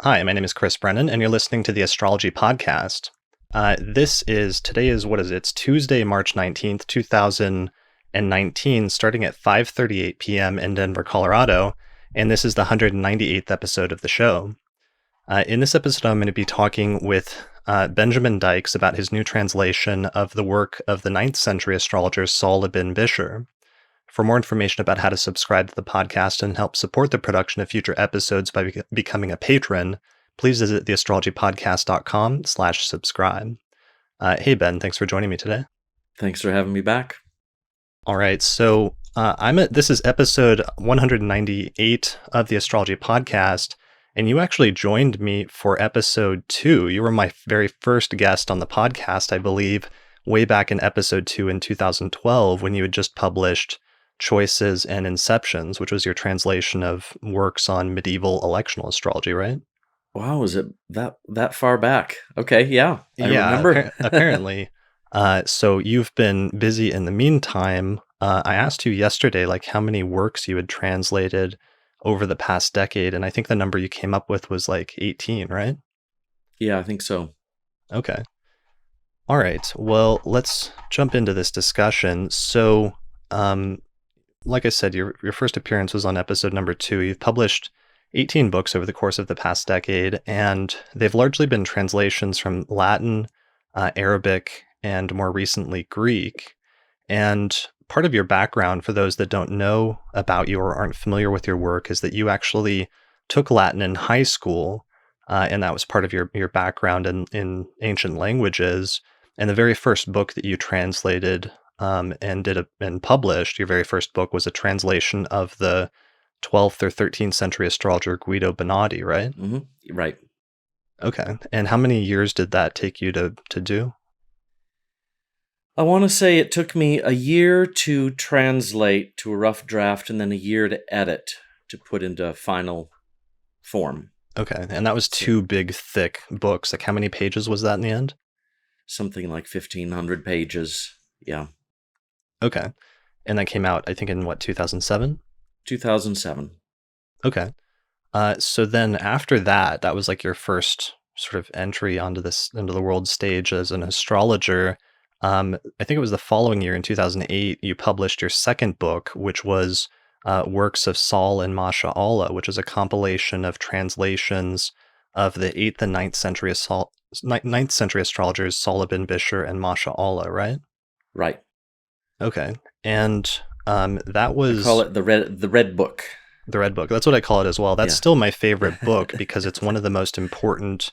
Hi, my name is Chris Brennan, and you're listening to the Astrology Podcast. Today is, what is it? It's Tuesday, March 19th, 2019, starting at 5:38 p.m. in Denver, Colorado, and this is the 198th episode of the show. In this episode, I'm going to be talking with Benjamin Dykes about his new translation of the work of the 9th century astrologer Sahl ibn Bishr. For more information about how to subscribe to the podcast and help support the production of future episodes by becoming a patron, please visit theastrologypodcast.com/subscribe. Hey, Ben, thanks for joining me today. Thanks for having me back. All right, so this is episode 198 of the Astrology Podcast, and you actually joined me for episode 2. You were my very first guest on the podcast, I believe, way back in episode 2 in 2012 when you had just published Choices and Inceptions, which was your translation of works on medieval electional astrology, right? Wow, is it that far back? Okay, yeah, I remember. Apparently. So you've been busy in the meantime. I asked you yesterday, how many works you had translated over the past decade, and I think the number you came up with was 18, right? Yeah, I think so. Okay. All right. Well, let's jump into this discussion. So, like I said, your first appearance was on episode number 2. You've published 18 books over the course of the past decade, and they've largely been translations from Latin, Arabic, and more recently Greek. And part of your background, for those that don't know about you or aren't familiar with your work, is that you actually took Latin in high school, and that was part of your background in ancient languages. And the very first book that you translated and published, your very first book was a translation of the 12th or 13th century astrologer Guido Bonatti, right? Mm-hmm. Right. Okay. And how many years did that take you to do? I want to say it took me a year to translate to a rough draft and then a year to edit to put into final form. Okay. And that was 2 big, thick books. How many pages was that in the end? Something like 1,500 pages. Yeah. Okay. And that came out, I think, in 2007? 2007. Okay. So then after that was your first sort of entry into the world stage as an astrologer. I think it was the following year in 2008, you published your second book, which was Works of Sahl and Masha'allah, which is a compilation of translations of the 8th and 9th century 9th century astrologers Sahl ibn Bishr and Masha'allah, right? Right. Okay. And that was... I call it the red book. The Red Book. That's what I call it as well. That's still my favorite book because it's one of the most important,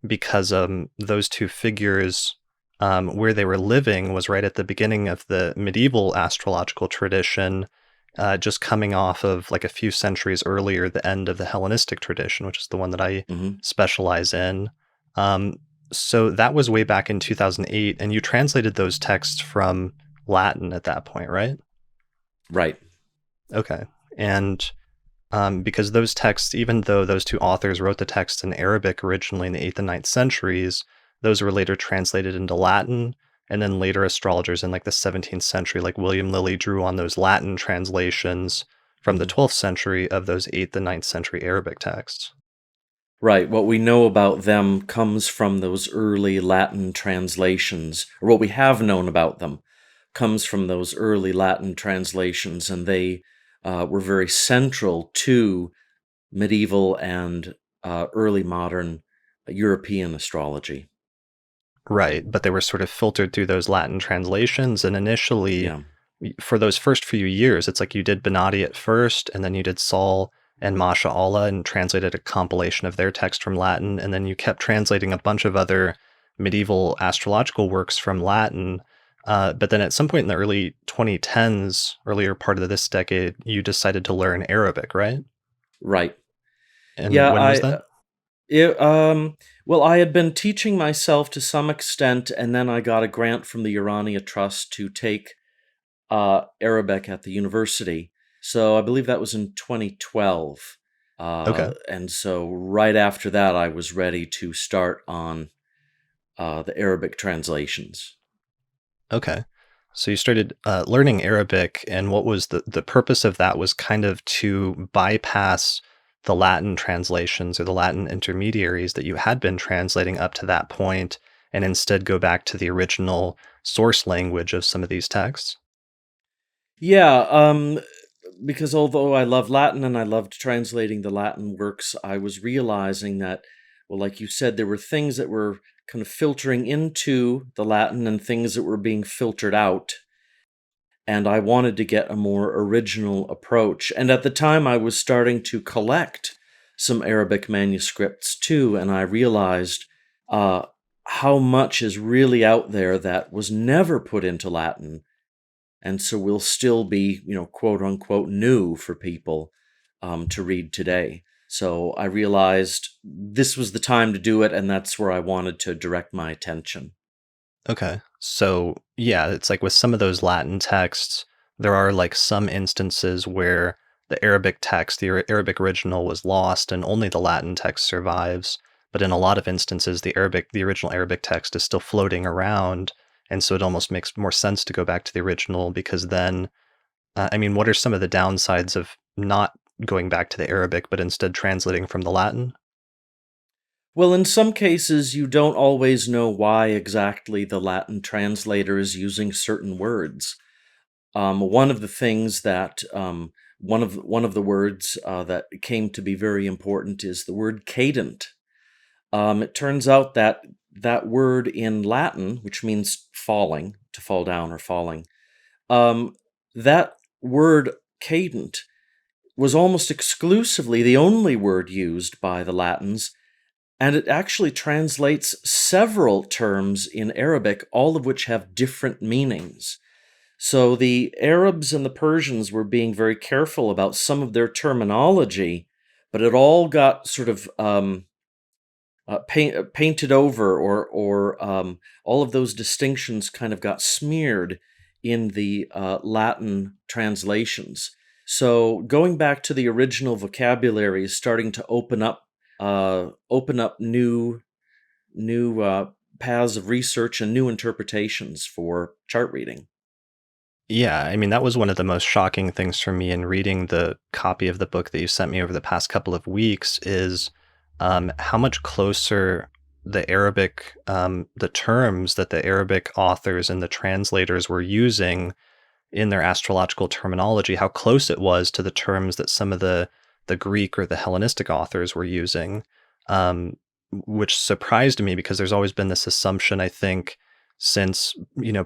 because those two figures, where they were living was right at the beginning of the medieval astrological tradition, just coming off of a few centuries earlier, the end of the Hellenistic tradition, which is the one that I specialize in. So that was way back in 2008, and you translated those texts from Latin at that point, right? Right. Okay. And because those texts, even though those two authors wrote the texts in Arabic originally in the 8th and 9th centuries, those were later translated into Latin, and then later astrologers in the 17th century, like William Lilly, drew on those Latin translations from the 12th century of those 8th and 9th century Arabic texts. Right. What we know about them comes from those early Latin translations, or what we have known about them comes from those early Latin translations, and they were very central to medieval and early modern European astrology. Right, but they were sort of filtered through those Latin translations, and initially, for those first few years, it's you did Bonatti at first, and then you did Sahl and Masha'allah and translated a compilation of their text from Latin, and then you kept translating a bunch of other medieval astrological works from Latin. But then at some point in the early 2010s, earlier part of this decade, you decided to learn Arabic, right? Right. And when was that? Well, I had been teaching myself to some extent, and then I got a grant from the Urania Trust to take Arabic at the university. So I believe that was in 2012. Okay. And so right after that, I was ready to start on the Arabic translations. Okay. So you started learning Arabic, and what was the purpose of that was kind of to bypass the Latin translations or the Latin intermediaries that you had been translating up to that point and instead go back to the original source language of some of these texts? Yeah, because although I love Latin and I loved translating the Latin works, I was realizing that, well, like you said, there were things that were kind of filtering into the Latin and things that were being filtered out. And I wanted to get a more original approach. And at the time, I was starting to collect some Arabic manuscripts too, and I realized uh, how much is really out there that was never put into Latin, and so will still be, quote unquote, new for people to read today. So I realized this was the time to do it, and that's where I wanted to direct my attention. Okay. So, yeah, it's like with some of those Latin texts, there are like some instances where the Arabic text, the Arabic original was lost and only the Latin text survives. But in a lot of instances, the original Arabic text is still floating around. And so it almost makes more sense to go back to the original because then, I mean, what are some of the downsides of not going back to the Arabic, but instead translating from the Latin? Well, in some cases, you don't always know why exactly the Latin translator is using certain words. One of the things that one of the words that came to be very important is the word cadent. It turns out that that word in Latin, which means falling, to fall down or falling, um, that word cadent was almost exclusively the only word used by the Latins, and it actually translates several terms in Arabic, all of which have different meanings. So the Arabs and the Persians were being very careful about some of their terminology, but it all got sort of painted over, or all of those distinctions kind of got smeared in the Latin translations. So going back to the original vocabulary is starting to open up new paths of research and new interpretations for chart reading. Yeah, I mean, that was one of the most shocking things for me in reading the copy of the book that you sent me over the past couple of weeks is how much closer the terms that the Arabic authors and the translators were using in their astrological terminology, how close it was to the terms that some of the Greek or the Hellenistic authors were using, um, which surprised me because there's always been this assumption, I think, since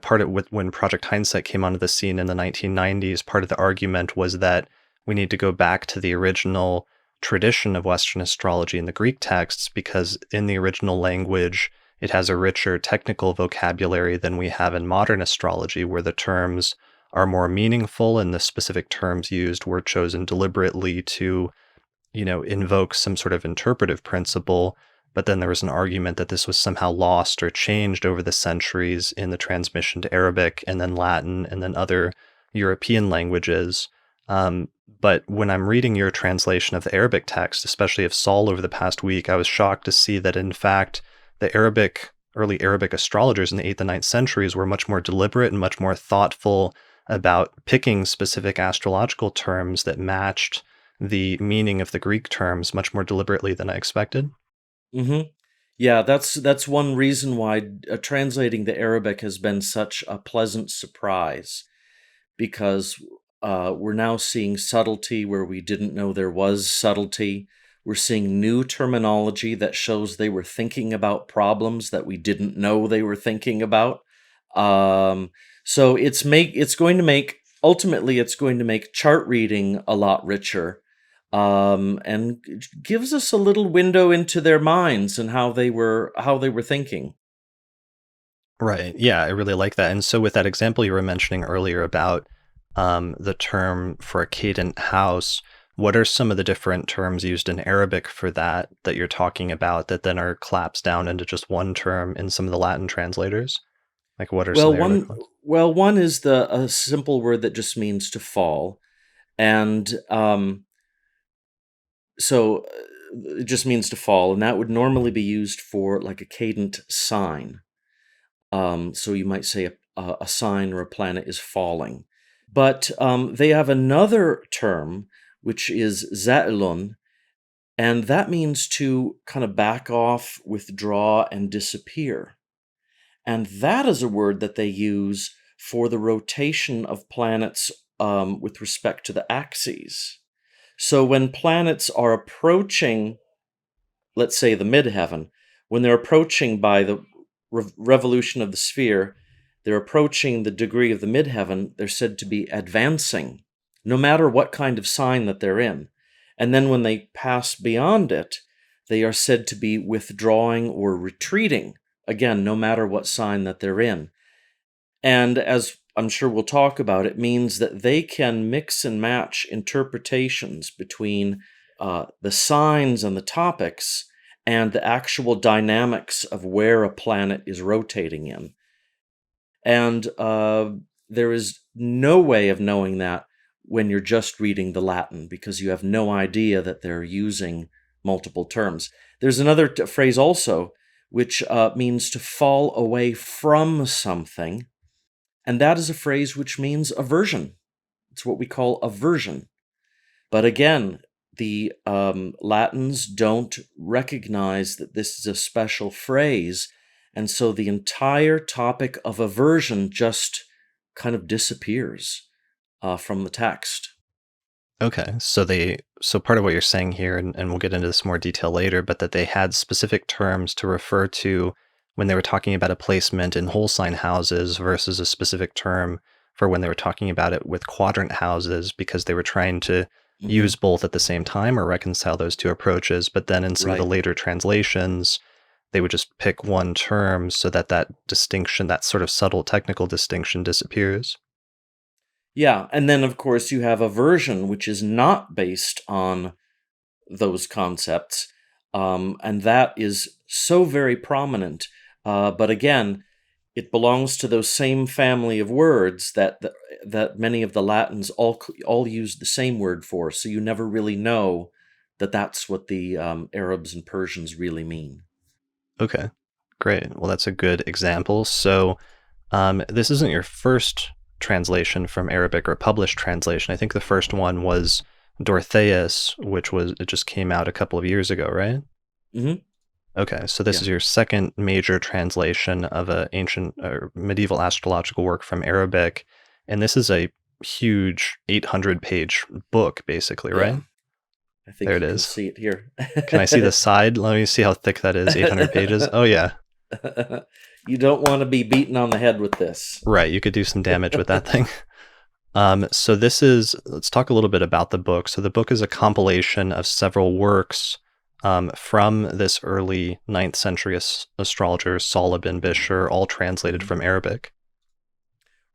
part of when Project Hindsight came onto the scene in the 1990s, part of the argument was that we need to go back to the original tradition of Western astrology in the Greek texts because in the original language it has a richer technical vocabulary than we have in modern astrology, where the terms are more meaningful and the specific terms used were chosen deliberately to, invoke some sort of interpretive principle. But then there was an argument that this was somehow lost or changed over the centuries in the transmission to Arabic and then Latin and then other European languages. But when I'm reading your translation of the Arabic text, especially of Sahl over the past week, I was shocked to see that in fact early Arabic astrologers in the 8th and 9th centuries were much more deliberate and much more thoughtful about picking specific astrological terms that matched the meaning of the Greek terms much more deliberately than I expected. hmm Yeah, that's one reason why translating the Arabic has been such a pleasant surprise, because we're now seeing subtlety where we didn't know there was subtlety. We're seeing new terminology that shows they were thinking about problems that we didn't know they were thinking about. Um, so it's going to make ultimately it's going to make chart reading a lot richer, and gives us a little window into their minds and how they were thinking. Right. Yeah, I really like that. And so, with that example you were mentioning earlier about the term for a cadent house, what are some of the different terms used in Arabic for that you're talking about that then are collapsed down into just one term in some of the Latin translators? Like, what are some Well, of the Arabic one ones? well, one is the a simple word that just means to fall, and it just means to fall, and that would normally be used for like a cadent sign. So you might say a sign or a planet is falling. But they have another term, which is za'ilun, And that means to kind of back off, withdraw, and disappear. And that is a word that they use for the rotation of planets with respect to the axes. So when planets are approaching, let's say, the midheaven, when they're approaching by the revolution of the sphere, they're approaching the degree of the midheaven, they're said to be advancing, no matter what kind of sign that they're in. And then when they pass beyond it, they are said to be withdrawing or retreating, again, no matter what sign that they're in. And as I'm sure we'll talk about, it means that they can mix and match interpretations between the signs and the topics and the actual dynamics of where a planet is rotating in. And there is no way of knowing that when you're just reading the Latin, because you have no idea that they're using multiple terms. There's another phrase also, which means to fall away from something. And that is a phrase which means aversion. It's what we call aversion. But again, the Latins don't recognize that this is a special phrase. And so the entire topic of aversion just kind of disappears from the text. Okay, so part of what you're saying here, and we'll get into this more detail later, but that they had specific terms to refer to when they were talking about a placement in whole sign houses versus a specific term for when they were talking about it with quadrant houses, because they were trying to Hmm. use both at the same time or reconcile those two approaches. But then in some of the Right. later translations, they would just pick one term so that that distinction, that sort of subtle technical distinction, disappears. Yeah. And then, of course, you have aversion, which is not based on those concepts. And that is so very prominent. But again, it belongs to those same family of words that many of the Latins all use the same word for. So you never really know that that's what the Arabs and Persians really mean. Okay, great. Well, that's a good example. So, this isn't your first translation from Arabic or published translation. I think the first one was Dorotheus, it just came out a couple of years ago, right? Hmm. Okay, so this Yeah, is your second major translation of a ancient or medieval astrological work from Arabic, and this is a huge 800-page book, basically, yeah. right? I There think it you can is. see it here. Can I see the side? Let me see how thick that is. 800 pages. Oh yeah, You don't want to be beaten on the head with this. right. You could do some damage with that thing. Let's talk a little bit about the book. So the book is a compilation of several works from this early ninth century astrologer, Sahl ibn Bishr, all translated Mhm. from Arabic.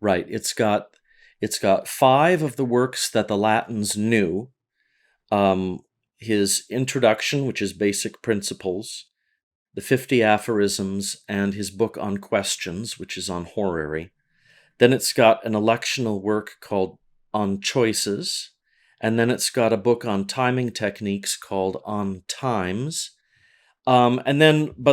Right. It's got five of the works that the Latins knew. Um, his introduction, which is basic principles, the 50 aphorisms, and his book on questions, which is on horary. Then it's got an electional work called On Choices, and then it's got a book on timing techniques called On Times. But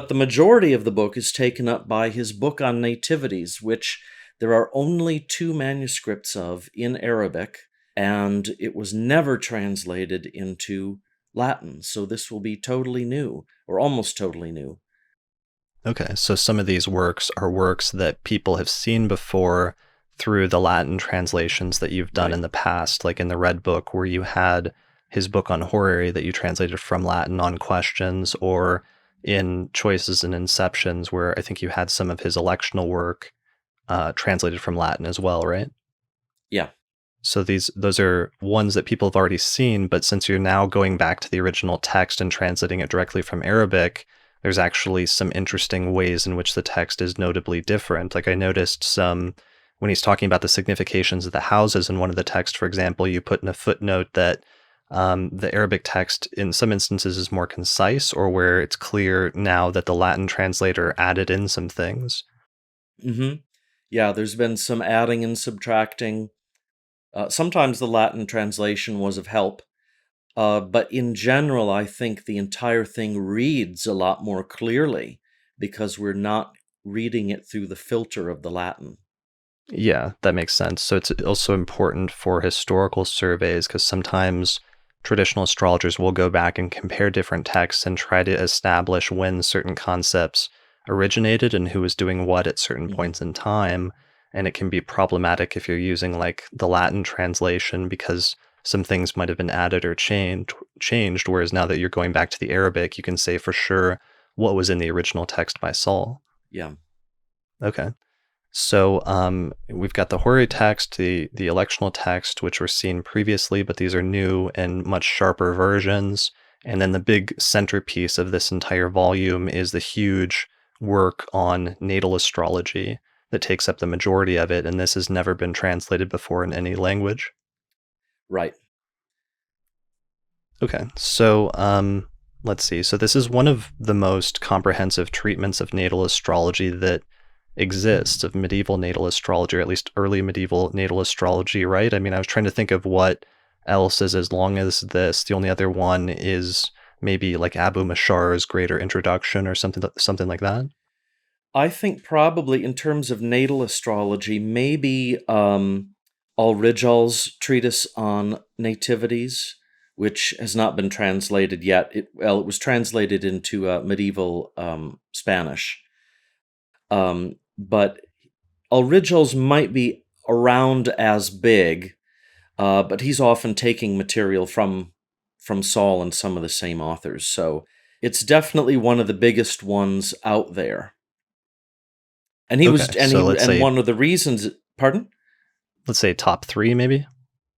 the majority of the book is taken up by his book on nativities, which there are only two manuscripts of in Arabic, and it was never translated into Latin. So this will be totally new, or almost totally new. Okay, so some of these works are works that people have seen before through the Latin translations that you've done Right. in the past, like in the Red Book, where you had his book on Horary that you translated from Latin on questions, or in Choices and Inceptions, where I think you had some of his electional work translated from Latin as well, right? Yeah. So those are ones that people have already seen, but since you're now going back to the original text and translating it directly from Arabic, there's actually some interesting ways in which the text is notably different. Like I noticed some when he's talking about the significations of the houses in one of the texts, for example, you put in a footnote that the Arabic text in some instances is more concise, or where it's clear now that the Latin translator added in some things. Hmm. Yeah, there's been some adding and subtracting. Sometimes the Latin translation was of help, but in general, I think the entire thing reads a lot more clearly because we're not reading it through the filter of the Latin. Yeah, that makes sense. So it's also important for historical surveys because sometimes traditional astrologers will go back and compare different texts and try to establish when certain concepts originated and who was doing what at certain Mhm. points in time. And it can be problematic if you're using like the Latin translation because some things might have been added or changed, whereas now that you're going back to the Arabic, you can say for sure what was in the original text by Saul. Yeah. Okay. So we've got the Horary text, the electional text, which were seen previously, but these are new and much sharper versions. And then the big centerpiece of this entire volume is the huge work on natal astrology that takes up the majority of it. And this has never been translated before in any language. Right. Okay, so let's see. So this is one of the most comprehensive treatments of natal astrology that exists, of medieval natal astrology, or at least early medieval natal astrology, right? I mean, I was trying to think of what else is as long as this. The only other one is maybe like Abu Mashar's Greater Introduction or something like that. I think probably in terms of natal astrology, maybe Ulrijal's treatise on nativities, which has not been translated yet. It was translated into medieval Spanish, but Ulrijal's might be around as big, but he's often taking material from Saul and some of the same authors. So it's definitely one of the biggest ones out there. And he was Okay, and so he and one of the reasons, pardon? let's say top three, maybe.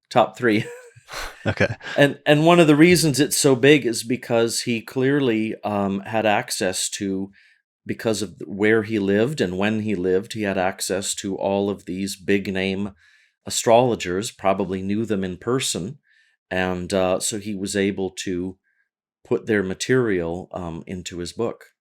Top 3. Okay, And one of the reasons it's so big is because he clearly had access to, because of where he lived and when he lived, he had access to all of these big name astrologers, probably knew them in person, and so he was able to put their material into his book.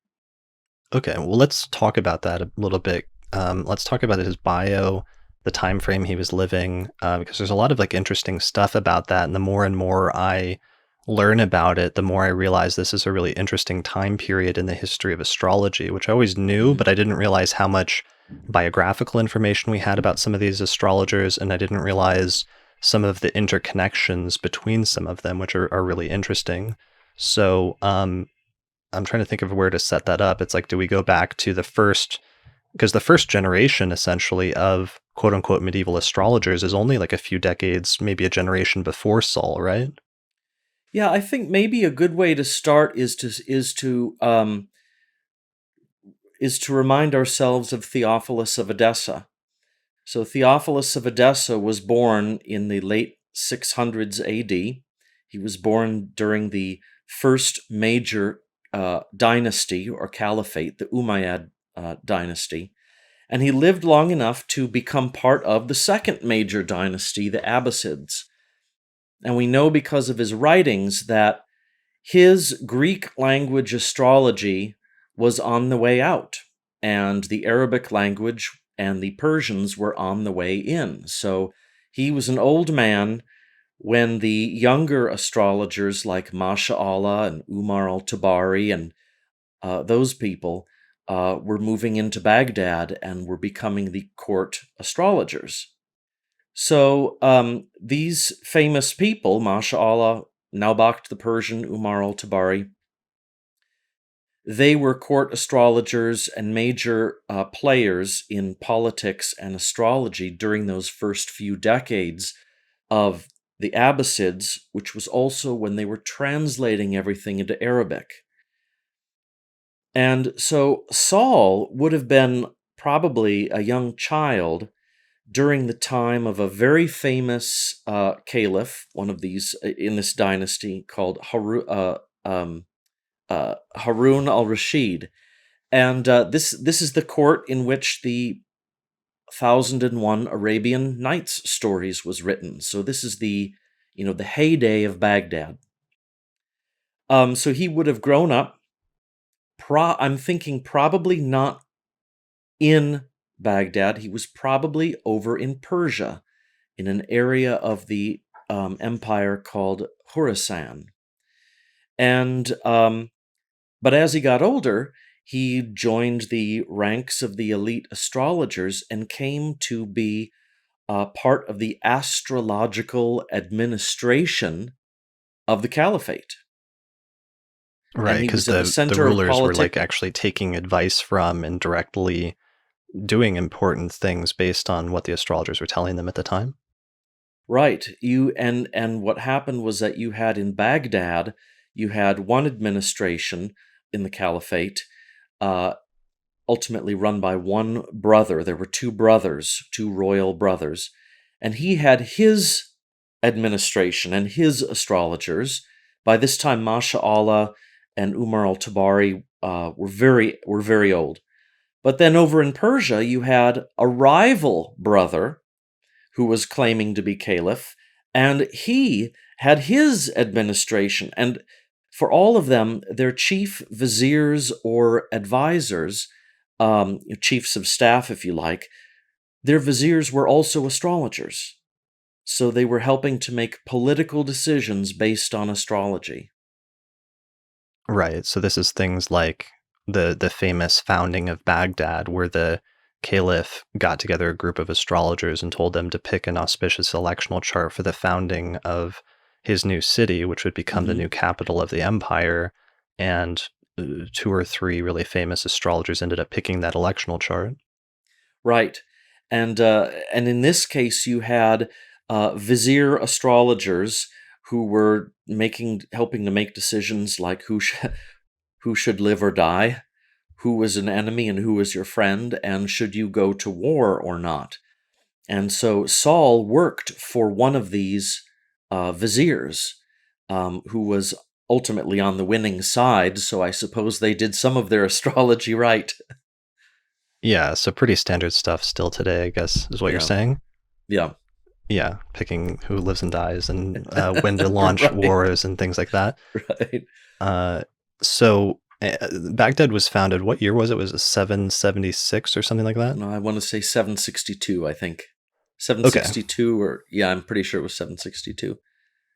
okay. Well, let's talk about that a little bit. Let's talk about his bio, the time frame he was living, because there's a lot of like interesting stuff about that. And the more and more I learn about it, the more I realize this is a really interesting time period in the history of astrology, which I always knew, Mhm. but I didn't realize how much biographical information we had about some of these astrologers, and I didn't realize some of the interconnections between some of them, which are really interesting. So, I'm trying to think of where to set that up. It's like, do we go back to the first, because the first generation essentially of quote unquote medieval astrologers is only like a few decades, maybe a generation before Saul, right? Yeah, I think maybe a good way to start is to remind ourselves of Theophilus of Edessa. So Theophilus of Edessa was born in the late 600s AD. He was born during the first major dynasty or caliphate, the Umayyad dynasty, and he lived long enough to become part of the second major dynasty, the Abbasids. And we know because of his writings that his Greek language astrology was on the way out, and the Arabic language and the Persians were on the way in. So he was an old man when the younger astrologers like Masha'allah and Umar al-Tabari and those people were moving into Baghdad and were becoming the court astrologers. So these famous people, Masha'allah, Naubakht the Persian, Umar al-Tabari, they were court astrologers and major players in politics and astrology during those first few decades of the Abbasids, which was also when they were translating everything into Arabic. And so Saul would have been probably a young child during the time of a very famous caliph, one of these in this dynasty called Harun al-Rashid. And this is the court in which the 1001 Arabian Nights stories was written. So this is the heyday of Baghdad. So he would have grown up. I'm thinking probably not in Baghdad. He was probably over in Persia, in an area of the empire called Khorasan. And but as he got older, he joined the ranks of the elite astrologers and came to be part of the astrological administration of the caliphate. And Right, he because was at the the center of rulers were like politic. actually taking advice from and directly doing important things based on what the astrologers were telling them at the time. Right. And what happened was that you had in Baghdad, you had one administration in the caliphate, uh, ultimately run by one brother. There were two brothers, two royal brothers, and he had his administration and his astrologers. By this time, Masha'allah and Umar al-Tabari were very old. But then over in Persia, you had a rival brother who was claiming to be caliph, and he had his administration. And for all of them, their chief viziers or advisors, chiefs of staff, if you like, their viziers were also astrologers. So they were helping to make political decisions based on astrology. Right. So this is things like the famous founding of Baghdad, where the caliph got together a group of astrologers and told them to pick an auspicious electional chart for the founding of his new city, which would become the Hmm. new capital of the empire. And two or three really famous astrologers ended up picking that electional chart. Right. And in this case, you had vizier astrologers who were helping to make decisions like who should live or die, who was an enemy and who was your friend, and should you go to war or not. And so Saul worked for one of these viziers, who was ultimately on the winning side. So I suppose they did some of their astrology right. Yeah, so pretty standard stuff still today, I guess, is what you're Yeah, saying. yeah, Yeah, picking who lives and dies and when to launch right, wars and things like that. right. Uh, so Baghdad was founded. What year was it? Was it 776 or something like that? No, I want to say 762, I think. Okay, 762, or yeah, I'm pretty sure it was 762.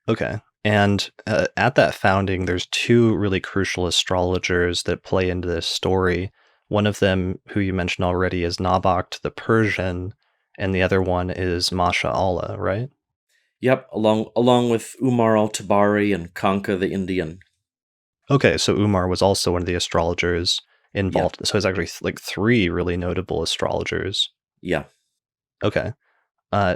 okay. And at that founding, there's two really crucial astrologers that play into this story. One of them, who you mentioned already, is Nabokt the Persian, and the other one is Masha'allah, right? Yep, along with Umar al-Tabari and Kanka the Indian. Okay, so Umar was also one of the astrologers Yeah, involved. So it's actually like three really notable astrologers. yeah. Okay.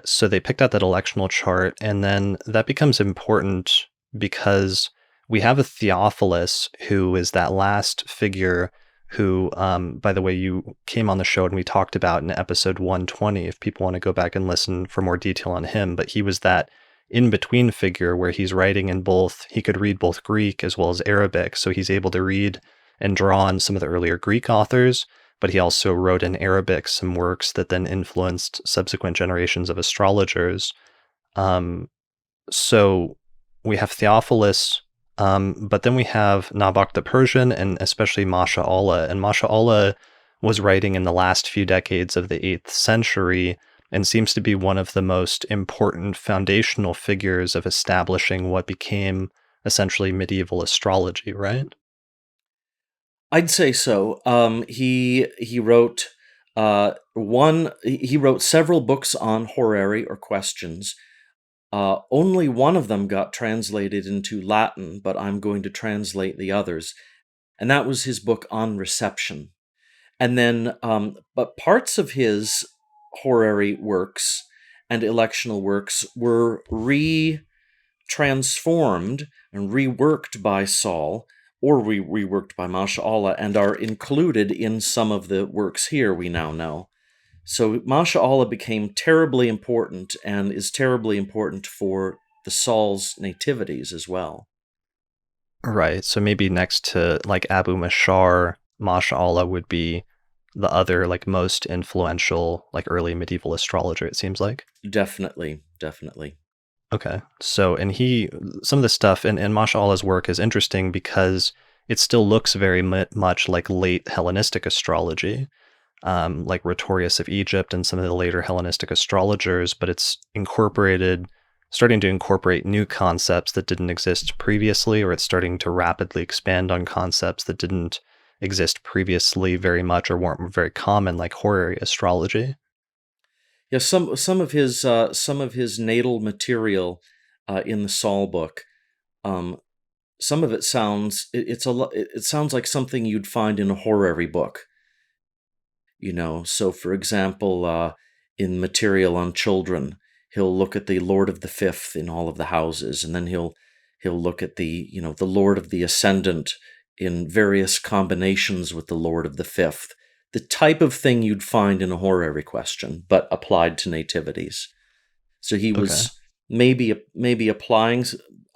So they picked out that electional chart, and then that becomes important because we have a Theophilus who is that last figure who, by the way, you came on the show and we talked about in episode 120, if people want to go back and listen for more detail on him. But he was that in between figure where he's writing in both, he could read both Greek as well as Arabic. So he's able to read and draw on some of the earlier Greek authors, but he also wrote in Arabic some works that then influenced subsequent generations of astrologers. Um, so we have Theophilus, but then we have Nabok the Persian and especially Masha'allah. And Masha'allah was writing in the last few decades of the 8th century and seems to be one of the most important foundational figures of establishing what became essentially medieval astrology, right? I'd say so. He wrote he wrote several books on horary or questions. Only one of them got translated into Latin, but I'm going to translate the others, and that was his book on reception. And then, but parts of his horary works and electional works were transformed and reworked by Saul, or reworked by Masha'allah, and are included in some of the works here we now know. So Masha'allah became terribly important and is terribly important for the Saul's nativities as well. Right. So maybe next to like Abu Mashar, Masha'Allah would be the other like most influential like early medieval astrologer, it seems like. Definitely, definitely. Okay. So and he some of the stuff in Masha'Allah's work is interesting because it still looks very much like late Hellenistic astrology, like Rhetorius of Egypt and some of the later Hellenistic astrologers, but it's starting to incorporate new concepts that didn't exist previously, or it's starting to rapidly expand on concepts that didn't exist previously very much or weren't very common, like horary astrology. Yeah, some of his natal material in the Saul book. Um, some of it sounds it sounds like something you'd find in a horary book. So for example, in material on children, he'll look at the Lord of the Fifth in all of the houses, and then he'll look at the Lord of the Ascendant in various combinations with the Lord of the Fifth. The type of thing you'd find in a horary question, but applied to nativities. So he Okay. was maybe applying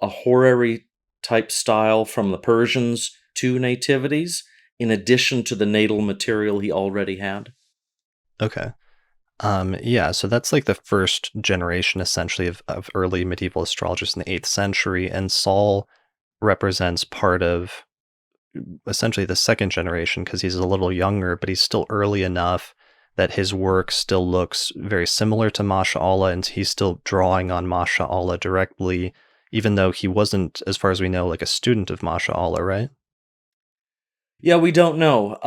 a horary type style from the Persians to nativities, in addition to the natal material he already had. Okay. Yeah, so that's like the first generation essentially of early medieval astrologers in the 8th century, and Saul represents part of essentially the second generation because he's a little younger, but he's still early enough that his work still looks very similar to Masha'allah, and he's still drawing on Masha'allah directly, even though he wasn't, as far as we know, like a student of Masha'allah, right? Yeah, we don't know.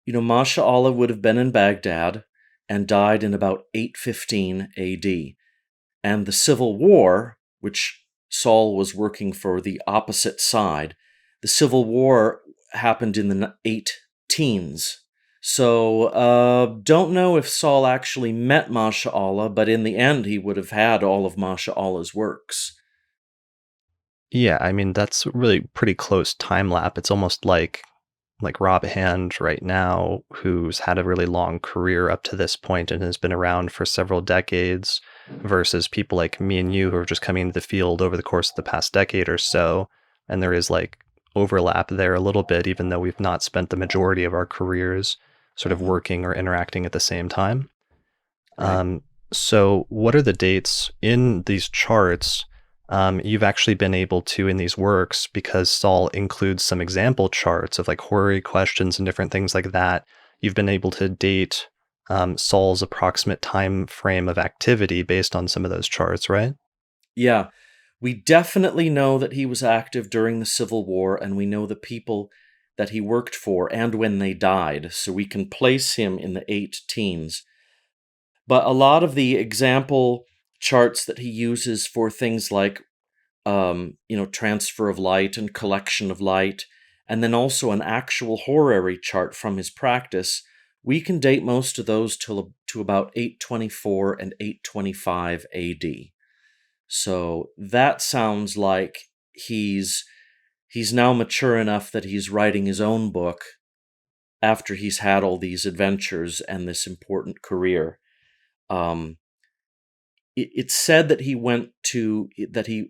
Masha Allah would have been in Baghdad and died in about 815 AD. And the Civil War, which Saul was working for the opposite side, the Civil War happened in the eight teens. So, don't know if Saul actually met Masha Allah, but in the end, he would have had all of Masha Allah's works. Yeah, I mean that's really pretty close time lap. It's almost like Rob Hand right now, who's had a really long career up to this point and has been around for several decades, versus people like me and you who are just coming into the field over the course of the past decade or so. And there is like overlap there a little bit, even though we've not spent the majority of our careers sort of Hmm. working or interacting at the same time. Right. Um, so, what are the dates in these charts? You've actually been able to in these works because Saul includes some example charts of like Horary questions and different things like that. You've been able to date Saul's approximate time frame of activity based on some of those charts, right? Yeah. We definitely know that he was active during the Civil War, and we know the people that he worked for and when they died. So we can place him in the eight teens. But a lot of the example charts that he uses for things like, transfer of light and collection of light, and then also an actual horary chart from his practice, we can date most of those to about 824 and 825 AD. So that sounds like he's now mature enough that he's writing his own book after he's had all these adventures and this important career. Um, it's said that he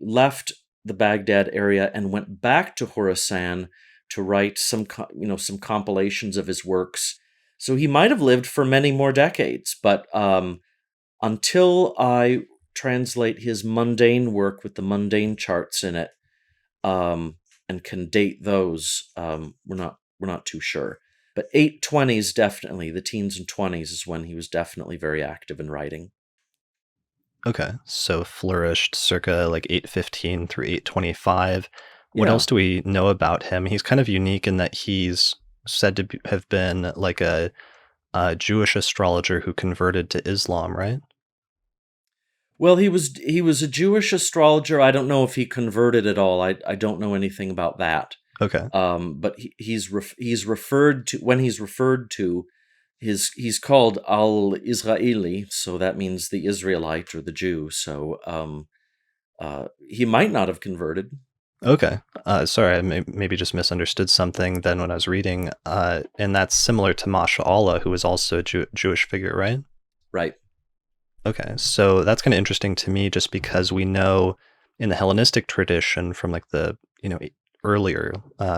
left the Baghdad area and went back to Khorasan to write some compilations of his works. So he might have lived for many more decades, but until I translate his mundane work with the mundane charts in it, um, and can date those, we're not too sure. But 820s definitely, the teens and 20s is when he was definitely very active in writing. Okay, so flourished circa like 815 through 825. What Yeah. else do we know about him? He's kind of unique in that he's said to have been like a Jewish astrologer who converted to Islam, right? Well, he was a Jewish astrologer. I don't know if he converted at all. I don't know anything about that. Okay. But he's referred to, when he's referred to, he's called Al Israeli, so that means the Israelite or the Jew. So he might not have converted. Okay. Sorry, I maybe just misunderstood something then when I was reading. And that's similar to Masha'allah, who was also a Jewish figure, right? Right. Okay, so that's kind of interesting to me just because we know in the Hellenistic tradition from like the, earlier,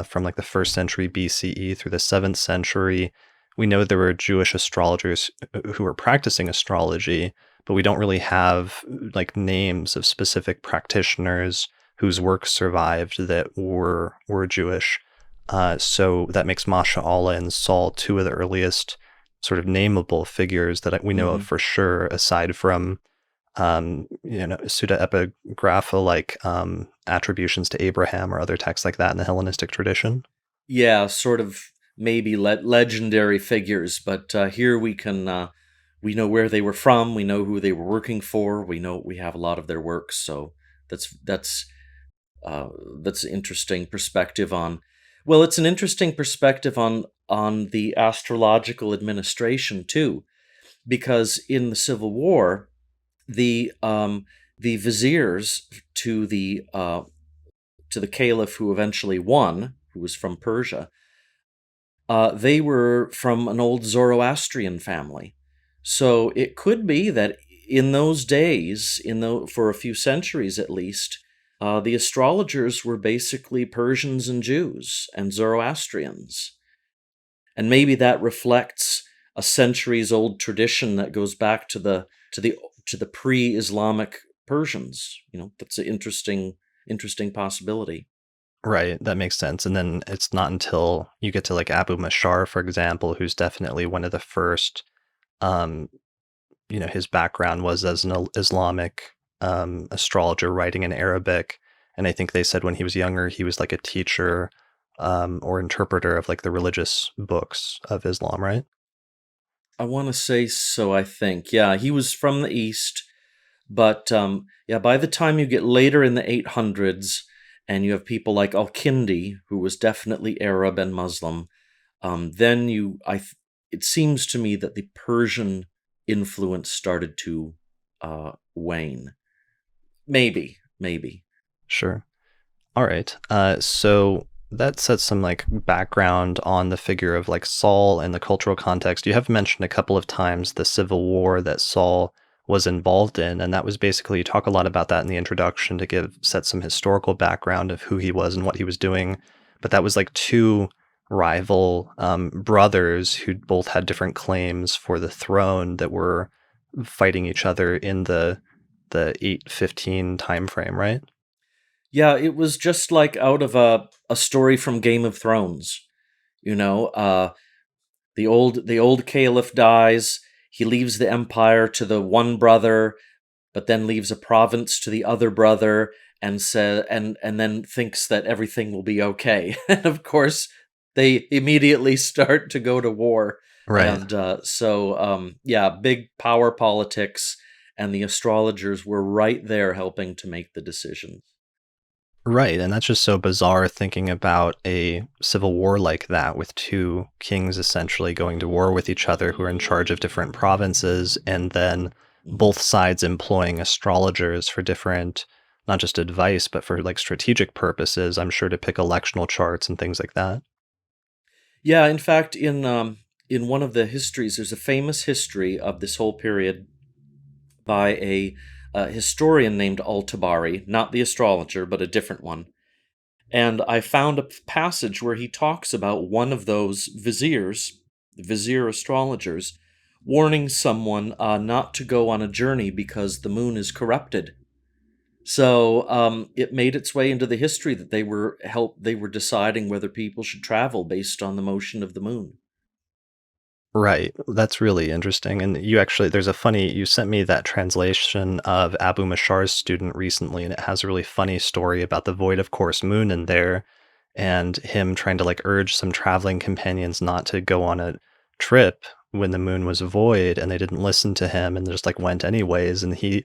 from like the first century BCE through the 7th century, we know there were Jewish astrologers who were practicing astrology, but we don't really have like names of specific practitioners whose works survived that were Jewish. So that makes Masha'allah and Saul two of the earliest sort of nameable figures that we know of Hmm. for sure, aside from pseudepigrapha like attributions to Abraham or other texts like that in the Hellenistic tradition. Yeah, sort of maybe legendary figures, but here we know where they were from, we know who they were working for, we have a lot of their works, so that's uh, that's an interesting perspective on. Well, it's an interesting perspective on the astrological administration too, because in the Civil War, the the viziers to the caliph who eventually won, who was from Persia, they were from an old Zoroastrian family. So it could be that in those days, for a few centuries at least, the astrologers were basically Persians and Jews and Zoroastrians. And maybe that reflects a centuries old tradition that goes back to the pre-Islamic Persians. That's an interesting possibility. Right, that makes sense. And then it's not until you get to like Abu Mashar, for example, who's definitely one of the first, um, his background was as an Islamic astrologer writing in Arabic. And I think they said when he was younger, he was like a teacher or interpreter of like the religious books of Islam, right? I want to say so, I think. Yeah, he was from the East, but yeah, by the time you get later in the 800s and you have people like Al-Kindi, who was definitely Arab and Muslim, then it seems to me that the Persian influence started to wane. Maybe. Sure. All right. So that sets some like background on the figure of like Saul and the cultural context. You have mentioned a couple of times the civil war that Saul was involved in, and that was basically you talk a lot about that in the introduction to set some historical background of who he was and what he was doing. But that was like two rival brothers who both had different claims for the throne that were fighting each other in the 815 time frame, right? Yeah, it was just like out of a story from Game of Thrones. You know, the old caliph dies. He leaves the empire to the one brother, but then leaves a province to the other brother, and then thinks that everything will be okay. And of course, they immediately start to go to war. Right. And yeah, big power politics, and the astrologers were right there helping to make the decisions. Right, and that's just so bizarre thinking about a civil war like that with two kings essentially going to war with each other who are in charge of different provinces, and then Mhm. both sides employing astrologers for different, not just advice, but for like strategic purposes, I'm sure to pick electional charts and things like that. Yeah, in fact, in one of the histories, there's a famous history of this whole period by a historian named Al-Tabari, not the astrologer, but a different one. And I found a passage where he talks about one of those viziers, the vizier astrologers, warning someone not to go on a journey because the moon is corrupted. So it made its way into the history that they were deciding whether people should travel based on the motion of the moon. Right. That's really interesting. And you actually, you sent me that translation of Abu Mashar's student recently, and it has a really funny story about the void of course moon in there and him trying to like urge some traveling companions not to go on a trip when the moon was void, and they didn't listen to him and just like went anyways. And he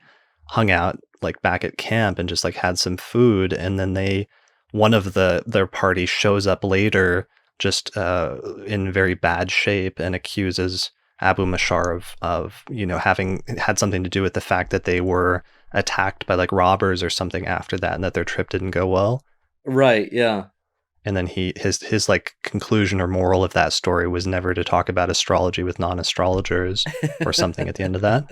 hung out like back at camp and just like had some food. And then one of their party shows up later just in very bad shape and accuses Abu Mashar of having had something to do with the fact that they were attacked by like robbers or something after that, and that their trip didn't go well. Right, yeah. And then his like conclusion or moral of that story was never to talk about astrology with non-astrologers or something at the end of that.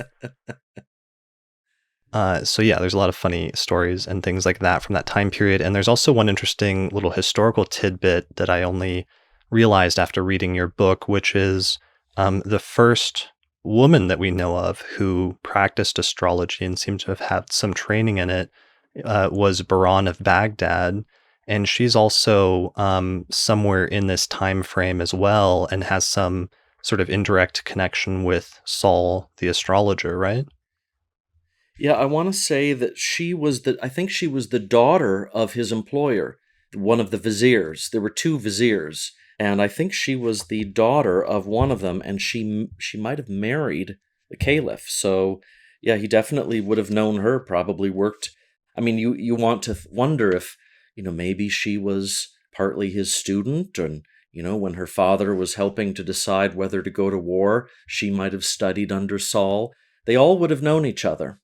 So yeah, there's a lot of funny stories and things like that from that time period. And there's also one interesting little historical tidbit that I only realized after reading your book, which is the first woman that we know of who practiced astrology and seemed to have had some training in it was Buran of Baghdad. And she's also somewhere in this time frame as well and has some sort of indirect connection with Saul the astrologer, right? Yeah, I want to say that I think she was the daughter of his employer, one of the viziers. There were two viziers, and I think she was the daughter of one of them, and she might have married the caliph. So, yeah, he definitely would have known her, probably worked. I mean, you want to wonder if maybe she was partly his student, and when her father was helping to decide whether to go to war, she might have studied under Saul. They all would have known each other.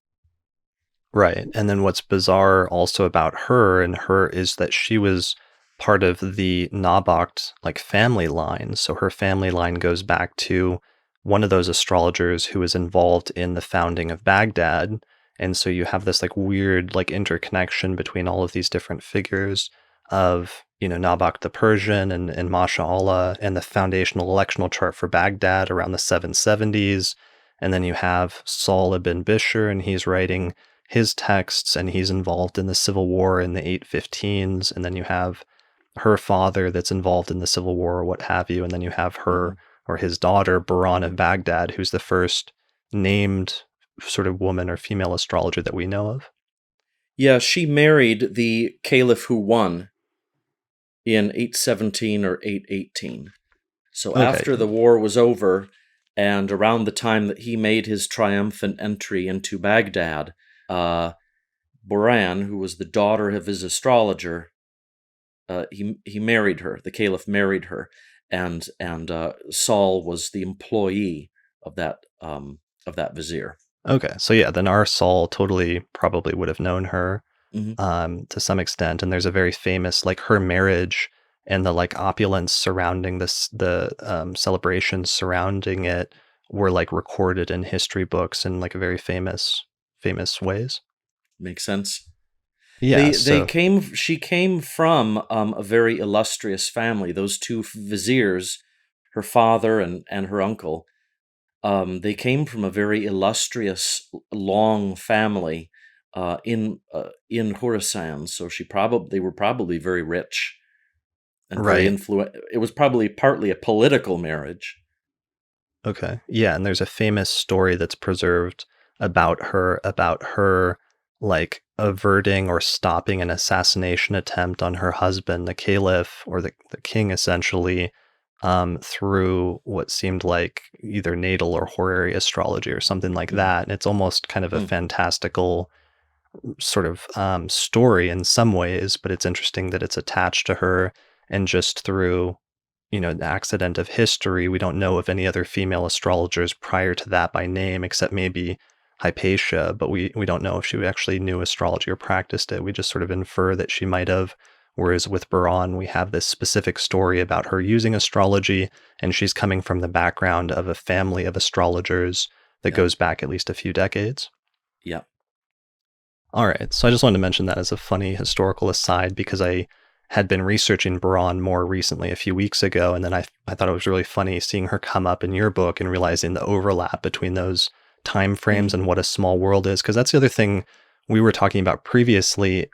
Right. And then what's bizarre also about her and her is that she was part of the Nabacht like family line. So her family line goes back to one of those astrologers who was involved in the founding of Baghdad. And so you have this like weird like interconnection between all of these different figures of, Nabacht the Persian and Masha'allah and the foundational electional chart for Baghdad around the 770s. And then you have Sahl ibn Bishr, and he's writing his texts, and he's involved in the civil war in the 815s, and then you have her father that's involved in the civil war or what have you, and then you have her Mhm. or his daughter Buran of Baghdad, who's the first named sort of woman or female astrologer that we know of. Yeah, she married the caliph who won in 817 or 818. So Okay. after the war was over, and around the time that he made his triumphant entry into Baghdad, uh, Buran, who was the daughter of his astrologer, he married her. The caliph married her, and Saul was the employee of that vizier. Okay. So yeah, then our Saul totally probably would have known her Hmm. to some extent. And there's a very famous, like her marriage and the like opulence surrounding this, the celebrations surrounding it were like recorded in history books in like a very famous ways. Makes sense. Yeah. They So came. She came from a very illustrious family. Those two viziers, her father and her uncle, they came from a very illustrious, long family in Khorasan. So they were probably very rich and very right. influential. It was probably partly a political marriage. Okay. Yeah, and there's a famous story that's preserved about her like averting or stopping an assassination attempt on her husband, the caliph or the king essentially, through what seemed like either natal or horary astrology or something like Mhm. that. And it's almost kind of a Hmm. fantastical sort of story in some ways, but it's interesting that it's attached to her and just through the accident of history, we don't know of any other female astrologers prior to that by name, except maybe Hypatia, but we don't know if she actually knew astrology or practiced it. We just sort of infer that she might have. Whereas with Buran, we have this specific story about her using astrology, and she's coming from the background of a family of astrologers that Yeah. goes back at least a few decades. Yeah. All right. So I just wanted to mention that as a funny historical aside because I had been researching Buran more recently a few weeks ago. And then I thought it was really funny seeing her come up in your book and realizing the overlap between those time frames Mhm. and what a small world is. Because that's the other thing we were talking about previously.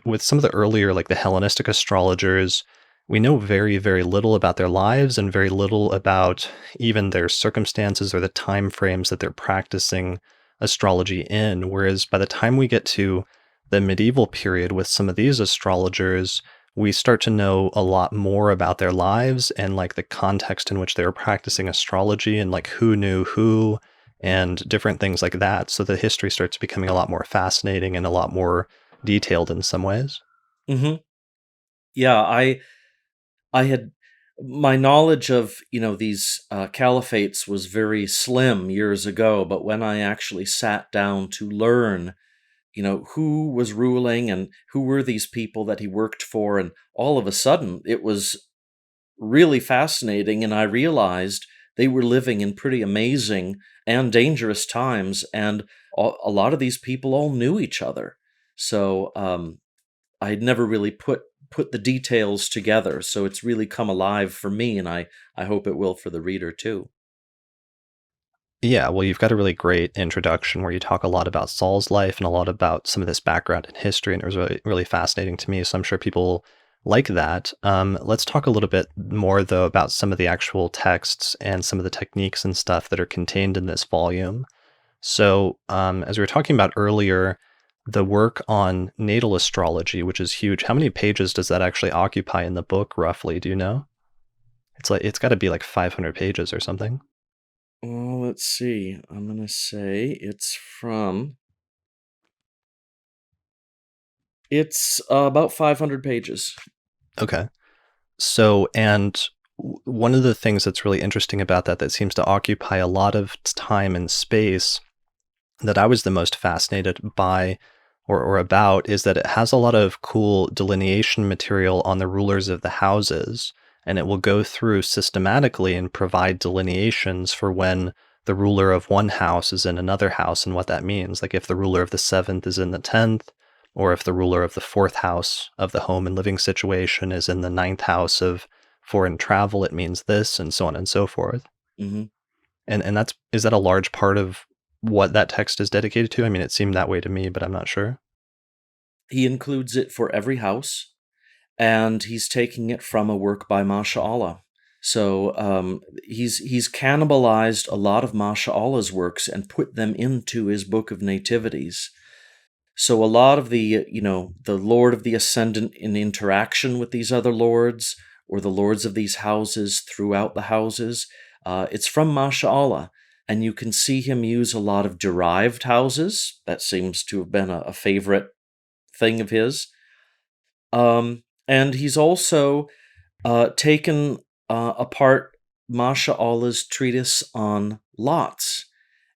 With some of the earlier, like the Hellenistic astrologers, we know very, very little about their lives and very little about even their circumstances or the time frames that they're practicing astrology in. Whereas by the time we get to the medieval period with some of these astrologers, we start to know a lot more about their lives and like the context in which they were practicing astrology and like who knew who and different things like that. So the history starts becoming a lot more fascinating and a lot more detailed in some ways. Mhm. Yeah. I had my knowledge of these caliphates was very slim years ago, but when I actually sat down to learn who was ruling and who were these people that he worked for, and all of a sudden it was really fascinating, and I realized they were living in pretty amazing and dangerous times, and a lot of these people all knew each other. So I had never really put the details together, so it's really come alive for me, and I hope it will for the reader too. Yeah, well, you've got a really great introduction where you talk a lot about Saul's life and a lot about some of this background and history, and it was really, really fascinating to me. So I'm sure people like that. Let's talk a little bit more, though, about some of the actual texts and some of the techniques and stuff that are contained in this volume. So, as we were talking about earlier, the work on natal astrology, which is huge, how many pages does that actually occupy in the book, roughly? Do you know? It's got to be like 500 pages or something. Well, let's see. I'm gonna say it's from It's about 500 pages. Okay. So, and one of the things that's really interesting about that seems to occupy a lot of time and space that I was the most fascinated by or about is that it has a lot of cool delineation material on the rulers of the houses, and it will go through systematically and provide delineations for when the ruler of one house is in another house and what that means. Like if the ruler of the seventh is in the 10th, or if the ruler of the fourth house of the home and living situation is in the ninth house of foreign travel, it means this, and so on and so forth. Hmm. And that's is that a large part of what that text is dedicated to? I mean, it seemed that way to me, but I'm not sure. He includes it for every house, and he's taking it from a work by Masha'allah. So he's cannibalized a lot of Masha'Allah's works and put them into his book of Nativities. So a lot of the Lord of the Ascendant in interaction with these other lords, or the lords of these houses throughout the houses, it's from Masha'Allah. And you can see him use a lot of derived houses. That seems to have been a favorite thing of his. And he's also taken apart Masha'Allah's treatise on lots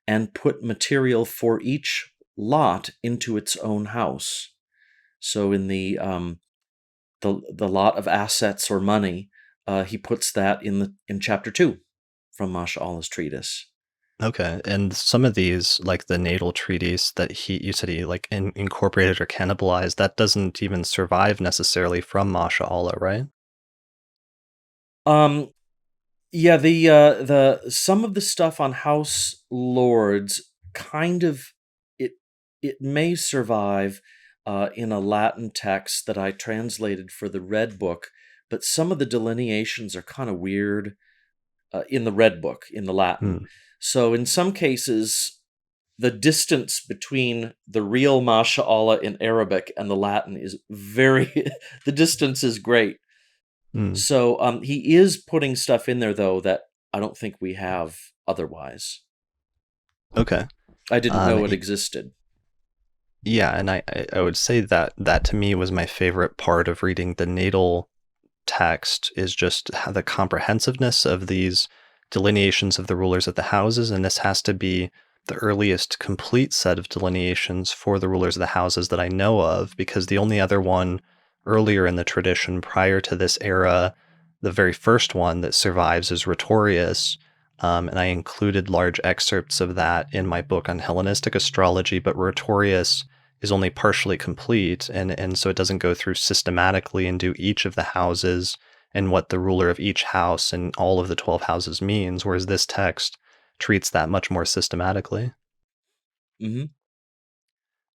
and put material for each lot into its own house. So in the lot of assets or money, he puts that in chapter 2 from Masha'Allah's treatise. Okay, and some of these, like the natal treatise that you said he like incorporated or cannibalized, that doesn't even survive necessarily from Masha'Allah, right? Um, yeah, the some of the stuff on House Lords kind of it it may survive in a Latin text that I translated for the Red Book, but some of the delineations are kind of weird in the Red Book in the Latin. Hmm. So in some cases, the distance between the real Masha'Allah in Arabic and the Latin is very the distance is great. Hmm. So he is putting stuff in there though that I don't think we have otherwise. Okay. I didn't know it Y- existed. yeah, and I would say that that to me was my favorite part of reading the natal text is just how the comprehensiveness of these delineations of the rulers of the houses, and this has to be the earliest complete set of delineations for the rulers of the houses that I know of, because the only other one earlier in the tradition prior to this era, the very first one that survives is Rhetorius. And I included large excerpts of that in my book on Hellenistic astrology, but Rhetorius is only partially complete, and so it doesn't go through systematically and do each of the houses and what the ruler of each house and all of the 12 houses means, whereas this text treats that much more systematically. Hmm.